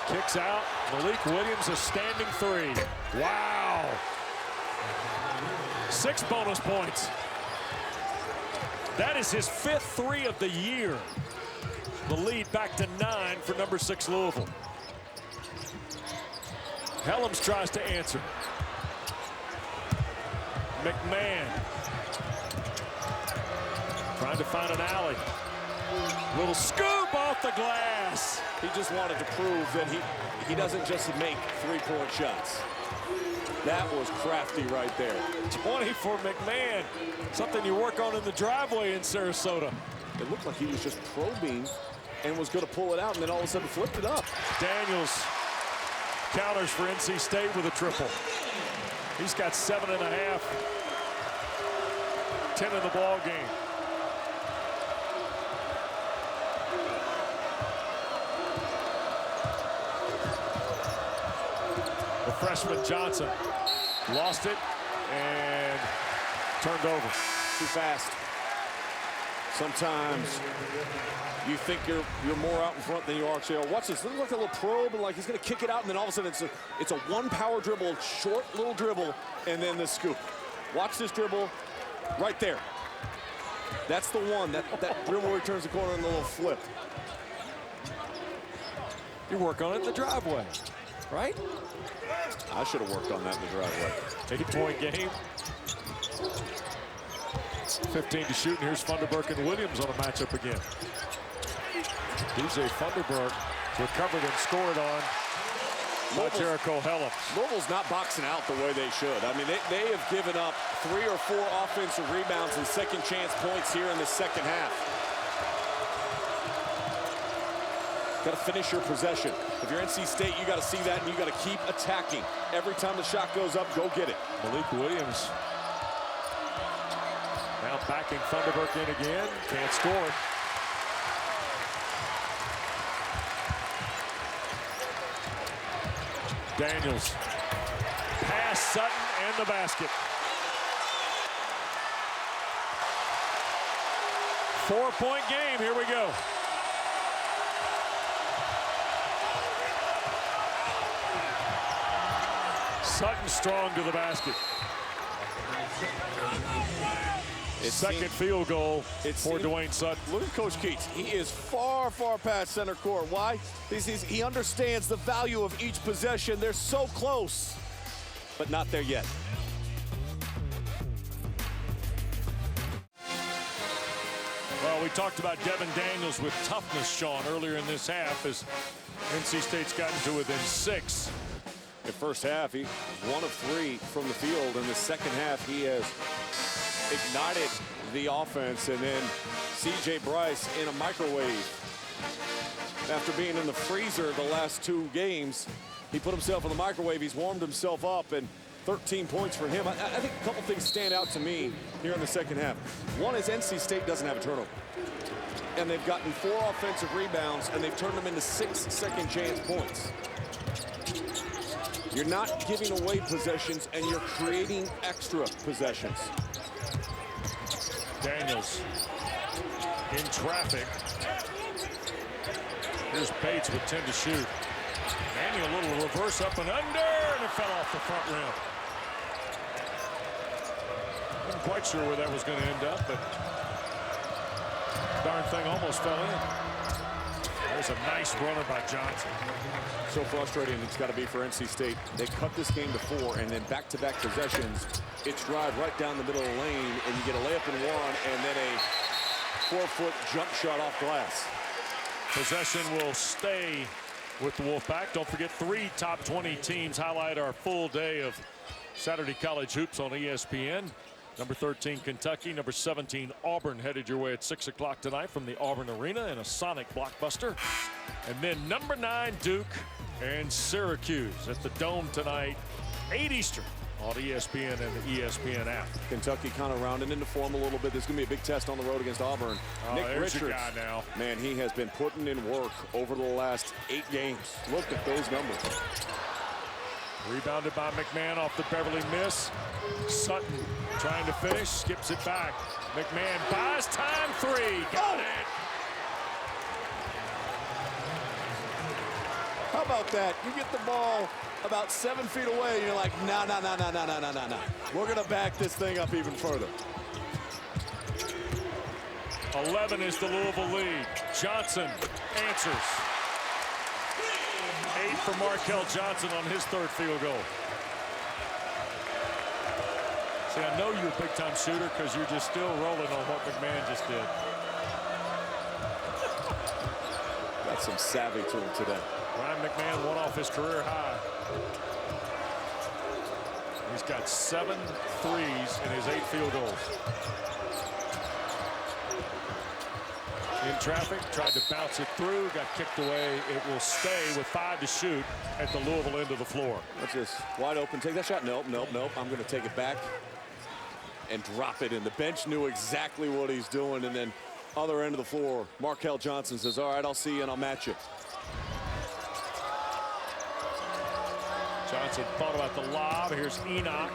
kicks out. Malik Williams a standing 3. Wow. 6 bonus points. That is his 5th 3 of the year. The lead back to 9 for number 6 Louisville. Helms tries to answer. McMahon trying to find an alley. Little scoop off the glass. He just wanted to prove that he doesn't just make 3-point shots. That was crafty right there. 20 for McMahon. Something you work on in the driveway in Sarasota. It looked like he was just probing and was going to pull it out, and then all of a sudden flipped it up. Daniels counters for NC State with a triple. He's got 7.5. 10 in the ball game. The freshman Johnson lost it and turned over. Too fast. Sometimes you think you're more out in front than you are. So watch this. Looks like a little probe, and like he's going to kick it out, and then all of a sudden it's a one power dribble, short little dribble, and then the scoop. Watch this dribble right there. That's the one. That dribble where he turns the corner and the little flip. You work on it in the driveway, right? I should have worked on that in the driveway. 8-point game. 15 to shoot, and here's Thunderbird and Williams on a matchup again. DJ Thunderbird recovered and scored on by Jericho Helms. Louisville's not boxing out the way they should. I mean, they have given up 3 or 4 offensive rebounds and second chance points here in the second half. Got to finish your possession. If you're NC State, you got to see that, and you got to keep attacking. Every time the shot goes up, go get it. Malik Williams Now backing Thunderbird in again. Can't score. Daniels. Pass Sutton and the basket. 4-point game. Here we go. Sutton strong to the basket. Second field goal for Dwayne Sutton. Look at Coach Keats. He is far, far past center court. Why? He understands the value of each possession. They're so close, but not there yet. Well, we talked about Devin Daniels with toughness, Sean, earlier in this half as NC State's gotten to within 6. The first half, he was 1 of 3 from the field. In the second half, he has ignited the offense, and then C.J. Bryce in a microwave. After being in the freezer the last 2 games, he put himself in the microwave. He's warmed himself up, and 13 points for him. I think a couple things stand out to me here in the second half. One is NC State doesn't have a turnover, and they've gotten 4 offensive rebounds, and they've turned them into 6 second chance points. You're not giving away possessions, and you're creating extra possessions. Daniels in traffic. Here's Bates with 10 to shoot. Daniel, a little reverse up and under, and it fell off the front rim. Wasn't quite sure where that was going to end up, but darn thing almost fell in. There's a nice runner by Johnson. So frustrating it's got to be for NC State. They cut this game to 4, and then back-to-back possessions. It's drive right down the middle of the lane, and you get a layup in one, and then a 4-foot jump shot off glass. Possession will stay with the Wolfpack. Don't forget, 3 top 20 teams highlight our full day of Saturday College Hoops on ESPN. Number 13, Kentucky. Number 17, Auburn, headed your way at 6 o'clock tonight from the Auburn Arena in a sonic blockbuster. And then number 9, Duke and Syracuse at the Dome tonight, 8 Eastern on ESPN and the ESPN app. Kentucky kind of rounding into form a little bit. There's going to be a big test on the road against Auburn. Nick Richards, your guy now. Man, he has been putting in work over the last 8 games. Look at those numbers. Rebounded by McMahon off the Beverly miss. Sutton trying to finish, skips it back. McMahon buys time, 3. Got it. How about that? You get the ball about 7 feet away, and you're like, no. We're going to back this thing up even further. 11 is the Louisville lead. Johnson answers. 8 for Markel Johnson on his 3rd field goal. See, I know you're a big-time shooter because you're just still rolling on what McMahon just did. Got some savvy to him today. Ryan McMahon won off his career high. He's got 7 threes in his 8 field goals. In traffic, tried to bounce it through, got kicked away. It will stay with 5 to shoot at the Louisville end of the floor. That's just wide open. Take that shot. Nope. I'm going to take it back and drop it in. The bench knew exactly what he's doing, and then other end of the floor, Markel Johnson says, all right, I'll see you and I'll match you. Johnson thought about the lob. Here's Enoch.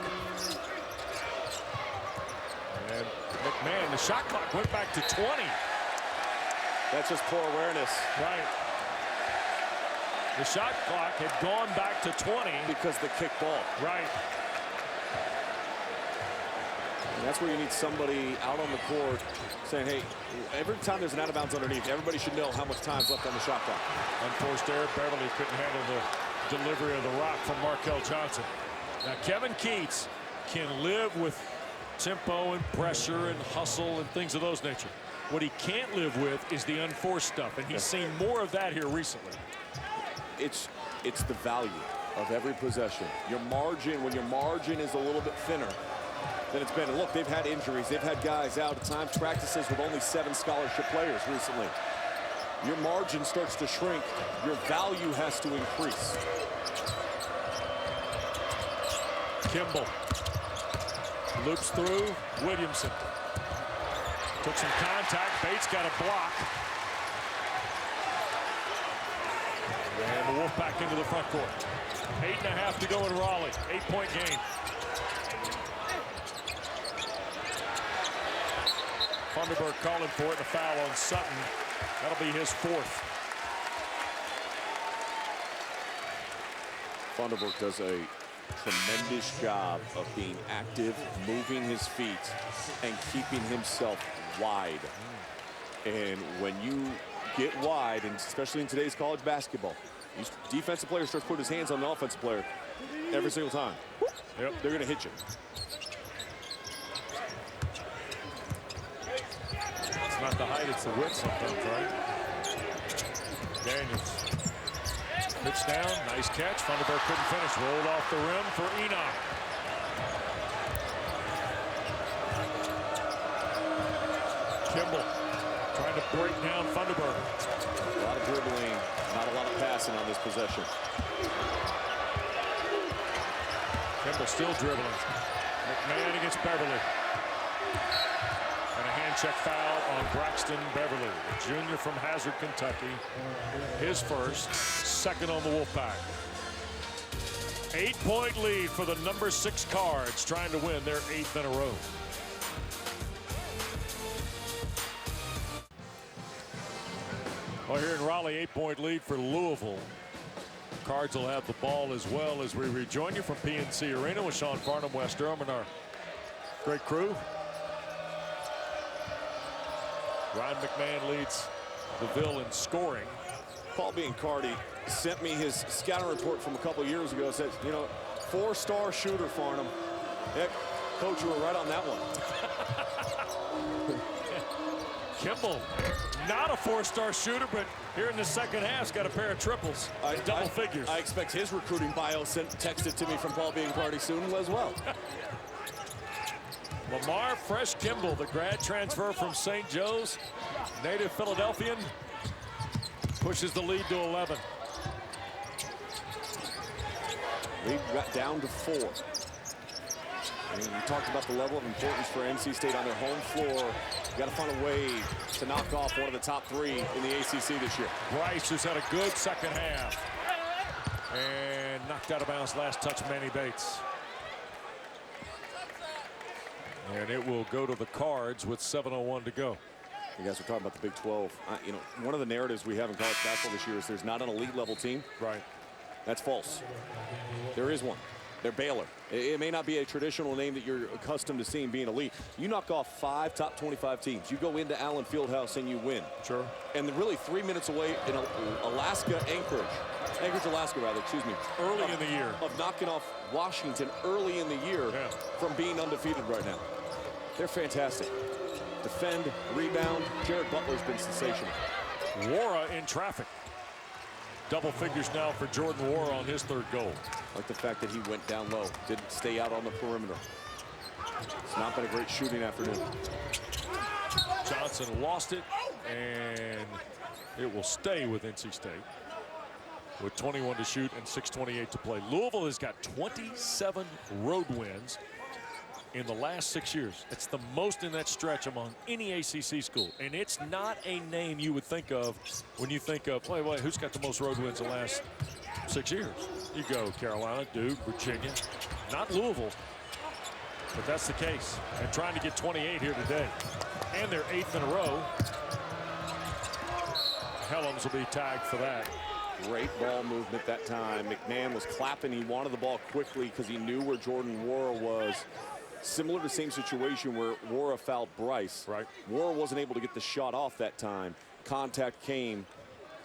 And McMahon, the shot clock went back to 20. That's just poor awareness. Right. The shot clock had gone back to 20. Because the kick ball. Right. And that's where you need somebody out on the court saying, hey, every time there's an out of bounds underneath, everybody should know how much time's left on the shot clock. Unforced error. Beverly couldn't handle the delivery of the rock from Markel Johnson. Now, Kevin Keats can live with tempo and pressure and hustle and things of those nature. What he can't live with is the unforced stuff, and he's seen more of that here recently. It's the value of every possession. Your margin, when your margin is a little bit thinner than it's been. And look, they've had injuries. They've had guys out at times, practices with only 7 scholarship players recently. Your margin starts to shrink. Your value has to increase. Kimball loops through. Williamson Took some contact. Bates got a block. And the Wolfpack into the front court. 8.5 to go in Raleigh. 8-point game. Funderburg calling for it, and a foul on Sutton. That'll be his 4th. Funderburg does a tremendous job of being active, moving his feet, and keeping himself wide. And when you get wide, and especially in today's college basketball, these defensive players start to put his hands on the offensive player every single time. Yep. They're going to hit you. It's not the height, it's the width sometimes, right? Daniels. Pitch down, nice catch. Funderburg couldn't finish. Rolled off the rim for Enoch. Kimball trying to break down Funderburg. A lot of dribbling, not a lot of passing on this possession. Kimball still dribbling. McMahon against Beverly. And a hand check foul on Braxton Beverly, the junior from Hazard, Kentucky. His first, second on the Wolfpack. 8-point lead for the number 6 Cards, trying to win their 8th in a row. Well, here in Raleigh, 8-point lead for Louisville. Cards will have the ball as well as we rejoin you from PNC Arena with Sean Farnham, Wes Durham, and our great crew. Ryan McMahon leads the Ville in scoring. Paul Biancardi sent me his scouting report from a couple years ago. It says, you know, 4-star shooter, Farnham. Heck, Coach, you were right on that one. Kimball, not a 4-star shooter, but here in the second half's got a pair of triples, double figures. I expect his recruiting bio texted to me from Paul Biancardi soon as well. Lamar Fresh Kimball, the grad transfer from St. Joe's, native Philadelphian, pushes the lead to 11. Lead got down to 4. And we talked about the level of importance for NC State on their home floor. You got to find a way to knock off one of the top 3 in the ACC this year. Bryce, who's had a good second half, and knocked out of bounds last touch, Manny Bates. And it will go to the Cards with 7:01 to go. You guys were talking about the Big 12. You know, one of the narratives we have in college basketball this year is there's not an elite level team. Right. That's false. There is one. They're Baylor. It may not be a traditional name that you're accustomed to seeing being elite. You knock off 5 top 25 teams. You go into Allen Fieldhouse and you win. Sure. And they're really 3 minutes away in Anchorage, Alaska, rather, excuse me. Early in the year. Of knocking off Washington early in the year from being undefeated right now. They're fantastic. Defend, rebound. Jared Butler's been sensational. Wara in traffic. Double figures now for Jordan Wara on his 3rd goal. I like the fact that he went down low, didn't stay out on the perimeter. It's not been a great shooting afternoon. Johnson lost it, and it will stay with NC State with 21 to shoot and 6:28 to play. Louisville has got 27 road wins in the last 6 years. It's the most in that stretch among any ACC school. And it's not a name you would think of when you think of, wait, who's got the most road wins in the last 6 years? You go Carolina, Duke, Virginia, not Louisville. But that's the case. And trying to get 28 here today. And they're 8th in a row. Helms will be tagged for that. Great ball movement that time. McMahon was clapping. He wanted the ball quickly because he knew where Jordan Wara was. Similar to the same situation where Wara fouled Bryce. Right. Wara wasn't able to get the shot off that time. Contact came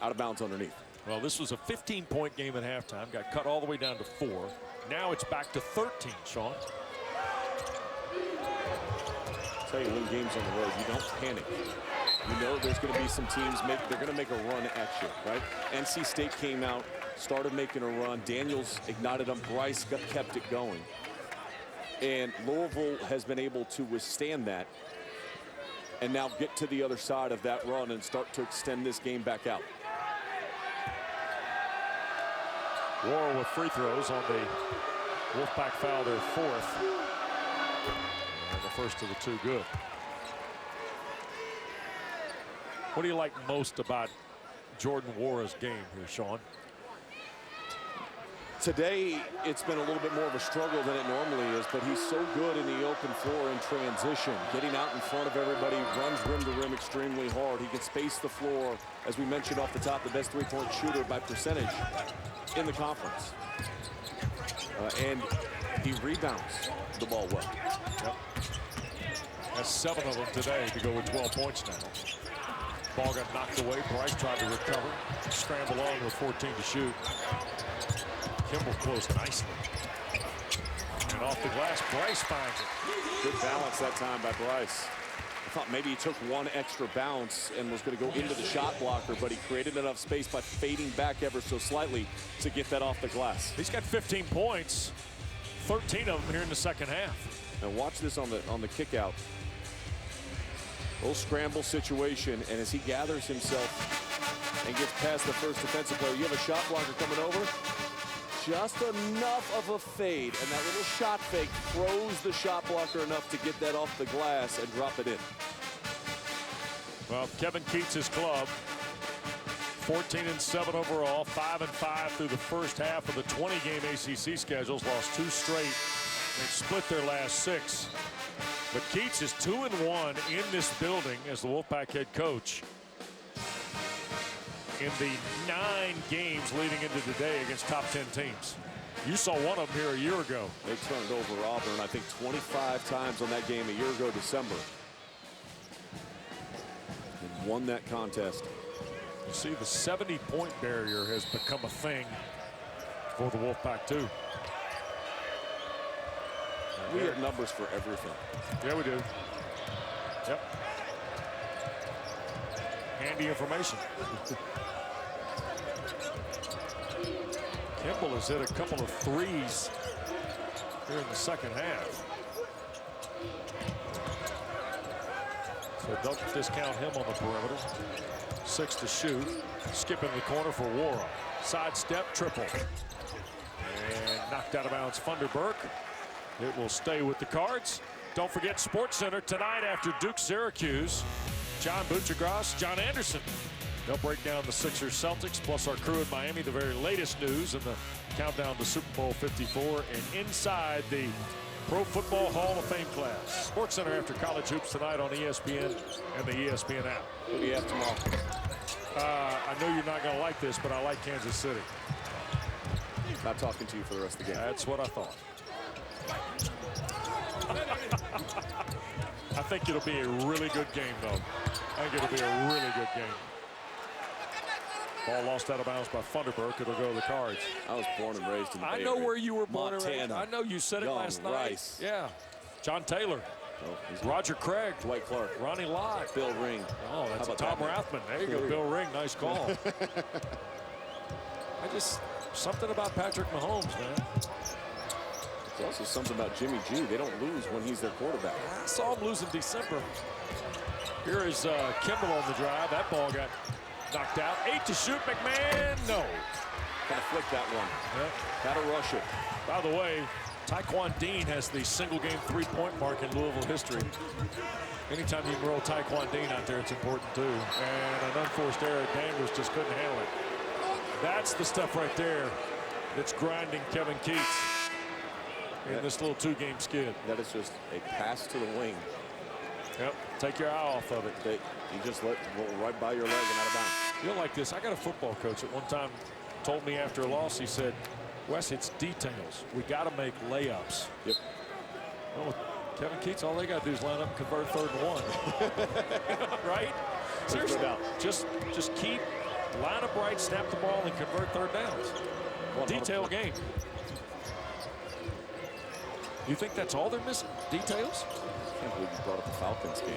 out of bounds underneath. Well, this was a 15-point game at halftime. Got cut all the way down to 4. Now it's back to 13, Sean. I'll tell you, win games on the road, you don't panic. You know there's going to be some teams, they're going to make a run at you, right? NC State came out, started making a run. Daniels ignited them. Bryce kept it going. And Louisville has been able to withstand that and now get to the other side of that run and start to extend this game back out. Wara with free throws on the Wolfpack foul, their 4th. And the first of the 2 good. What do you like most about Jordan Wara's game here, Sean? Today, it's been a little bit more of a struggle than it normally is, but he's so good in the open floor in transition, getting out in front of everybody, runs rim to rim extremely hard. He can space the floor, as we mentioned off the top, the best three-point shooter by percentage in the conference. And he rebounds the ball well. Yep. That's 7 of them today to go with 12 points now. Ball got knocked away. Bryce tried to recover. Scramble on with 14 to shoot. Kimball closed nicely. And off the glass, Bryce finds it. Good balance that time by Bryce. I thought maybe he took one extra bounce and was going to go into the shot blocker, but he created enough space by fading back ever so slightly to get that off the glass. He's got 15 points, 13 of them here in the second half. And watch this on the kick out. Little scramble situation, and as he gathers himself and gets past the first defensive player, you have a shot blocker coming over. Just enough of a fade, and that little shot fake froze the shot blocker enough to get that off the glass and drop it in. Well, Kevin Keats' club, 14-7 overall, 5-5 through the first half of the 20-game ACC schedules, lost 2 straight. They've split their last 6. But Keats is 2-1 in this building as the Wolfpack head coach in the 9 games leading into today against top 10 teams. You saw one of them here a year ago. They turned over Auburn, I think, 25 times on that game a year ago, December. And won that contest. You see, the 70-point barrier has become a thing for the Wolfpack, too. We have numbers for everything. Yeah, we do. Yep. Handy information. Kimball has hit a couple of threes here in the second half. So don't discount him on the perimeter. 6 to shoot. Skipping the corner for Wara. Sidestep, triple. And knocked out of bounds Funderburk. It will stay with the Cards. Don't forget SportsCenter tonight after Duke Syracuse. John Buccigross, John Anderson. They'll break down the Sixers Celtics, plus our crew in Miami, the very latest news and the countdown to Super Bowl 54 and inside the Pro Football Hall of Fame class. SportsCenter after college hoops tonight on ESPN and the ESPN app. Who do you have tomorrow? I know you're not going to like this, but I like Kansas City. Not talking to you for the rest of the game. That's what I thought. I think it'll be a really good game, though. I think it'll be a really good game. Ball lost out of bounds by Funderburk. It'll go to the Cards. I was born and raised in the I Bay know Area. where you were born and raised. Montana. I know you said it Young, last night. Rice. Yeah. John Taylor. Oh, Roger Craig. Dwight Clark. Ronnie Lott. Bill Ring. Oh, that's How a about Tom that, Rathman. There you go, Bill Ring. Nice call. Something about Patrick Mahomes, man. There's also something about Jimmy G. They don't lose when he's their quarterback. I saw him lose in December. Here is Kimball on the drive. That ball got knocked out. 8 to shoot. McMahon, no. Kind of flick that one. Yep. Got to rush it. By the way, Taekwon Dean has the single-game three-point mark in Louisville history. Anytime you can roll Taekwon Dean out there, it's important, too. And an unforced error. Danvers just couldn't handle it. That's the stuff right there that's grinding Kevin Keats in this little 2-game skid. That is just a pass to the wing. Yep, take your eye off of it. You just let roll right by your leg and out of bounds. You'll like this. I got a football coach at one time told me after a loss, he said, Wes, it's details. We got to make layups. Yep. Well, with Kevin Keats, all they got to do is line up and convert 3rd and 1. Right? Seriously. No doubt. Just keep, line up right, snap the ball, and convert 3rd downs. Detail game. You think that's all they're missing? Details? I can't believe you brought up the Falcons game.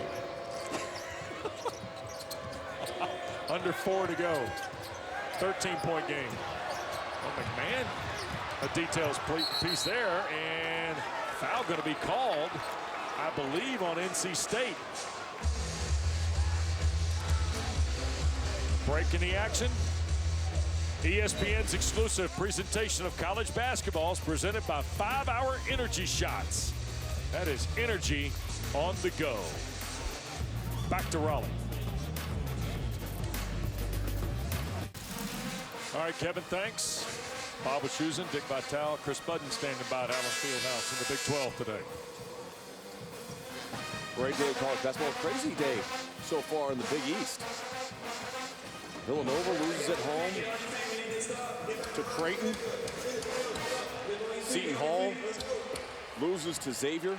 Under 4 to go. 13-point game. Oh, McMahon, a details piece there, and foul going to be called, I believe, on NC State. Break in the action. ESPN's exclusive presentation of college basketball is presented by 5-Hour Energy Shots. That is energy on the go. Back to Raleigh. All right, Kevin, thanks. Bob Wischusen, Dick Vitale, Chris Budden standing by at Allen Fieldhouse in the Big 12 today. Great day of college basketball. Crazy day so far in the Big East. Villanova loses at home to Creighton. Seton Hall loses to Xavier.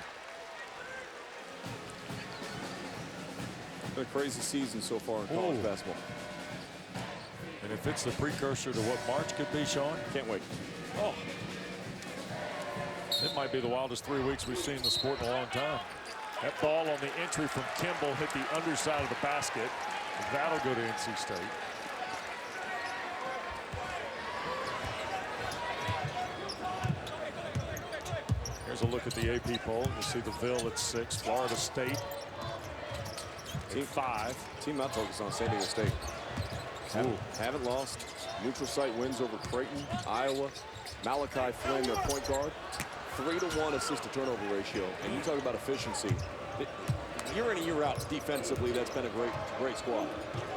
Been a crazy season so far in college basketball. And if it's the precursor to what March could be, Sean, Can't wait. oh, it might be the wildest 3 weeks we've seen in the sport in a long time. That ball on the entry from Kimball hit the underside of the basket. That'll go to NC State. Here's a look at the AP poll. You see the Ville at 6, Florida State Team 5. Team not focused on San Diego State. Haven't lost. Neutral site wins over Creighton, Iowa. Malachi Flynn, their point guard. 3-to-1 assist to turnover ratio. And you talk about efficiency. Year in and year out, defensively, that's been a great squad.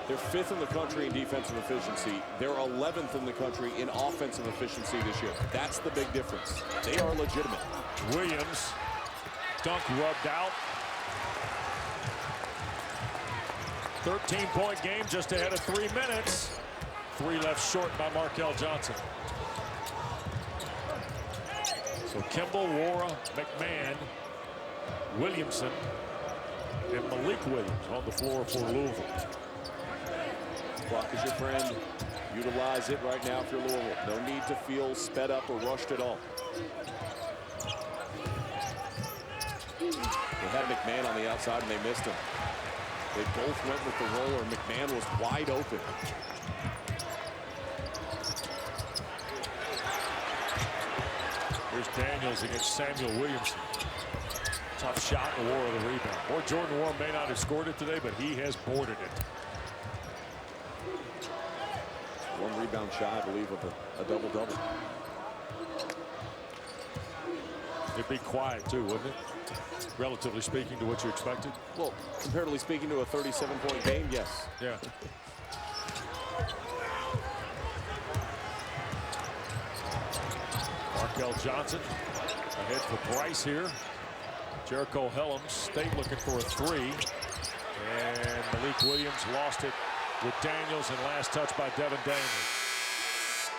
They're 5th in the country in defensive efficiency. They're 11th in the country in offensive efficiency this year. That's the big difference. They are legitimate. Williams, dunk rubbed out. 13-point game just ahead of 3 minutes. 3 left short by Markel Johnson. So Kimball, Wara, McMahon, Williamson, and Malik Williams on the floor for Louisville. Clock is your friend. Utilize it right now for Louisville. No need to feel sped up or rushed at all. They had McMahon on the outside and they missed him. They both went with the roller. McMahon was wide open. Here's Daniels against Samuel Williamson. Tough shot and Wara the rebound. Or Jordan Wara may not have scored it today, but he has boarded it. 1 rebound shy, I believe, of a double-double. It'd be quiet too, wouldn't it? Relatively speaking to what you expected. Well, comparatively speaking to a 37-point game, yes. Yeah. Markel Johnson ahead for Bryce here. Jericho Helms, State looking for a 3. And Malik Williams lost it with Daniels, and last touch by Devin Daniels.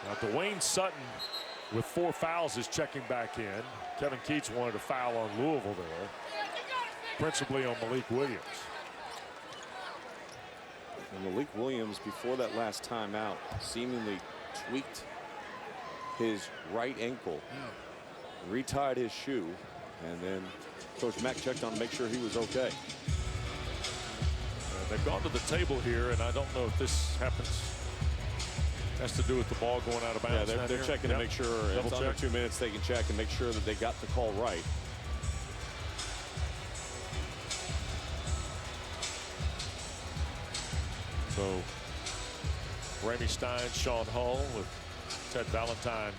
Now Dwayne Sutton with 4 fouls is checking back in. Kevin Keats wanted a foul on Louisville there, principally on Malik Williams. And Malik Williams, before that last timeout, seemingly tweaked his right ankle, retied his shoe, and then Coach Mack checked on to make sure he was okay. They've gone to the table here, and I don't know if this has to do with the ball going out of bounds. Yeah, they're checking to make sure if it's under 2 minutes they can check and make sure that they got the call right. So Ramey Stein, Sean Hall with Ted Valentine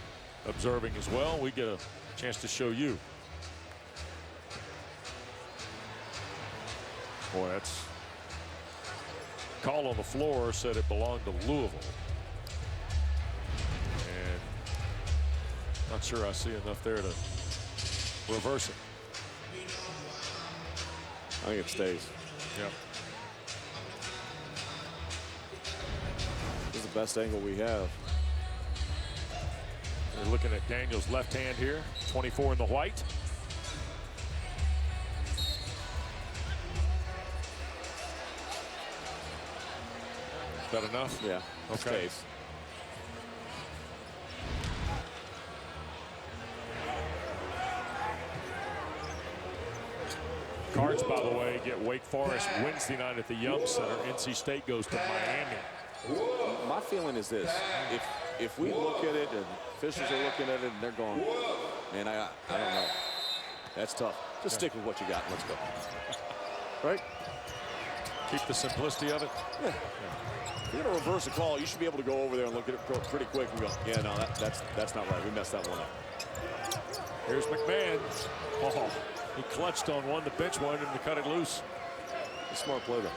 observing as well. We get a chance to show you. Boy, that's call on the floor said it belonged to Louisville. And not sure I see enough there to reverse it. I think it stays. Yeah. This is the best angle we have. We're looking at Daniels' left hand here, 24 in the white. Is that enough? Yeah. Okay. Stays. Cards, by the way, get Wake Forest Wednesday night at the Yum Center. NC State goes to Miami. My feeling is this: if we look at it and officials are looking at it and they're going, man, I don't know. That's tough. Just stick with what you got and let's go. Right? Keep the simplicity of it. Yeah. If you're going to reverse a call, you should be able to go over there and look at it pretty quick and go, yeah, no, that's not right. We messed that one up. Here's McMahon. Oh, he clutched on one. The bench wanted him to cut it loose. A smart play, though.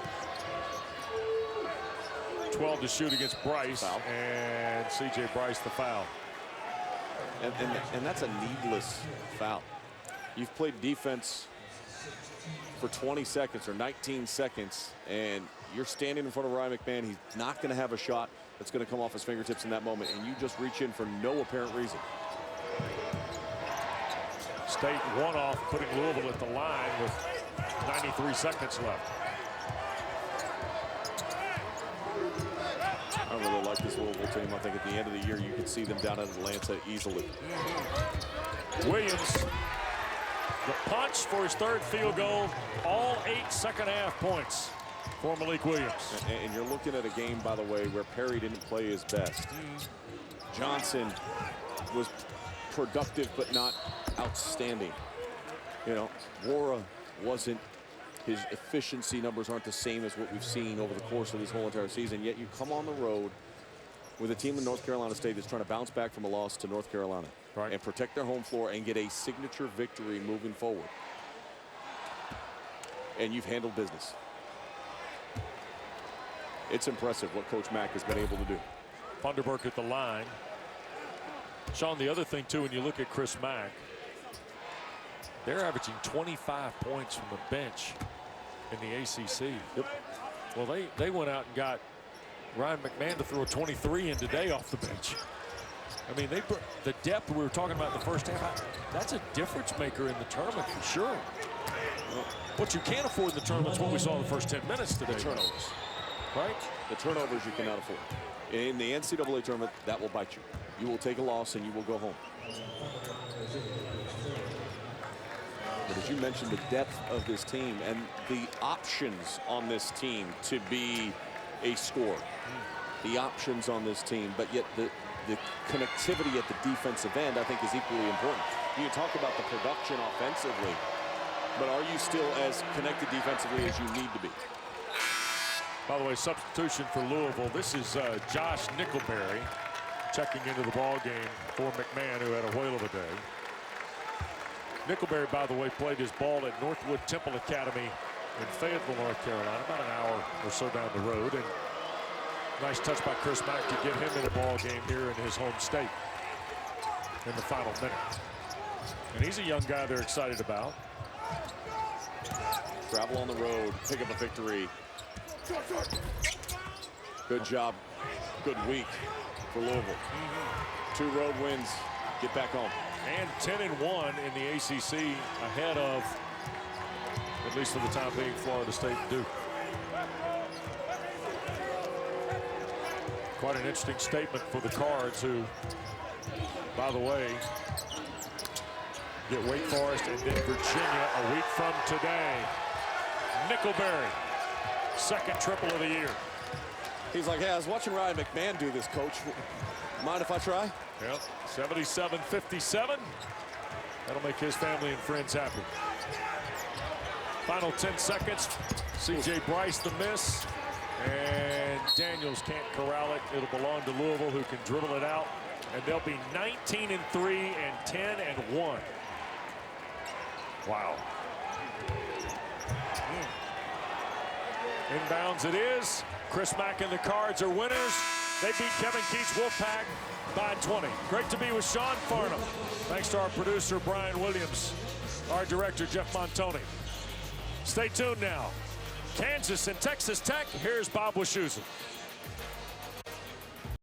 12 to shoot against Bryce. Foul. And C.J. Bryce the foul. And that's a needless foul. You've played defense for 20 seconds or 19 seconds, and you're standing in front of Ryan McMahon. He's not going to have a shot that's going to come off his fingertips in that moment, and you just reach in for no apparent reason. State one off, putting Louisville at the line with 93 seconds left. I really like this Louisville team. I think at the end of the year, you could see them down at Atlanta easily. Williams, the punch for his third field goal, all 8 second-half points for Malik Williams. And you're looking at a game, by the way, where Perry didn't play his best. Johnson was productive, but not outstanding. You know, Wara wasn't, his efficiency numbers aren't the same as what we've seen over the course of this whole entire season, yet you come on the road with a team in North Carolina State that's trying to bounce back from a loss to North Carolina and protect their home floor and get a signature victory moving forward. And you've handled business. It's impressive what Coach Mack has been able to do. Funderburk at the line. Sean, the other thing, too, when you look at Chris Mack, they're averaging 25 points from the bench in the ACC. Yep. Well, they went out and got Ryan McMahon to throw 23 in today off the bench. I mean, the depth we were talking about in the first half, that's a difference maker in the tournament for sure. What you can't afford in the tournament is what we saw in the first 10 minutes today. The turnovers. Right? The turnovers you cannot afford. In the NCAA tournament, that will bite you. You will take a loss and you will go home. But as you mentioned, the depth of this team and the options on this team to be a scorer. The options on this team, but yet the connectivity at the defensive end, I think, is equally important. You talk about the production offensively, but are you still as connected defensively as you need to be? By the way, substitution for Louisville. This is Josh Nickelberry checking into the ball game for McMahon, who had a whale of a day. Nickelberry, by the way, played his ball at Northwood Temple Academy in Fayetteville, North Carolina, about an hour or so down the road. And nice touch by Chris Mack to get him in the ball game here in his home state in the final minute. And he's a young guy they're excited about. Travel on the road, pick up a victory. Good job, good week for Louisville. 2 road wins, get back home. And 10-1 in the ACC, ahead of, at least for the time being, Florida State and Duke. Quite an interesting statement for the Cards, who, by the way, get Wake Forest and then Virginia a week from today. Nickelberry, second triple of the year. He's like, hey, I was watching Ryan McMahon do this, coach. Mind if I try? Yep, 77-57. That'll make his family and friends happy. Final 10 seconds. C.J. Bryce the miss. And Daniels can't corral it. It'll belong to Louisville, who can dribble it out. And they'll be 19-3 and 10-1. Wow. Inbounds it is. Chris Mack and the Cards are winners. They beat Kevin Keats Wolfpack by 20. Great to be with Sean Farnham. Thanks to our producer, Brian Williams, our director, Jeff Montoni. Stay tuned now. Kansas and Texas Tech. Here's Bob Wischusen.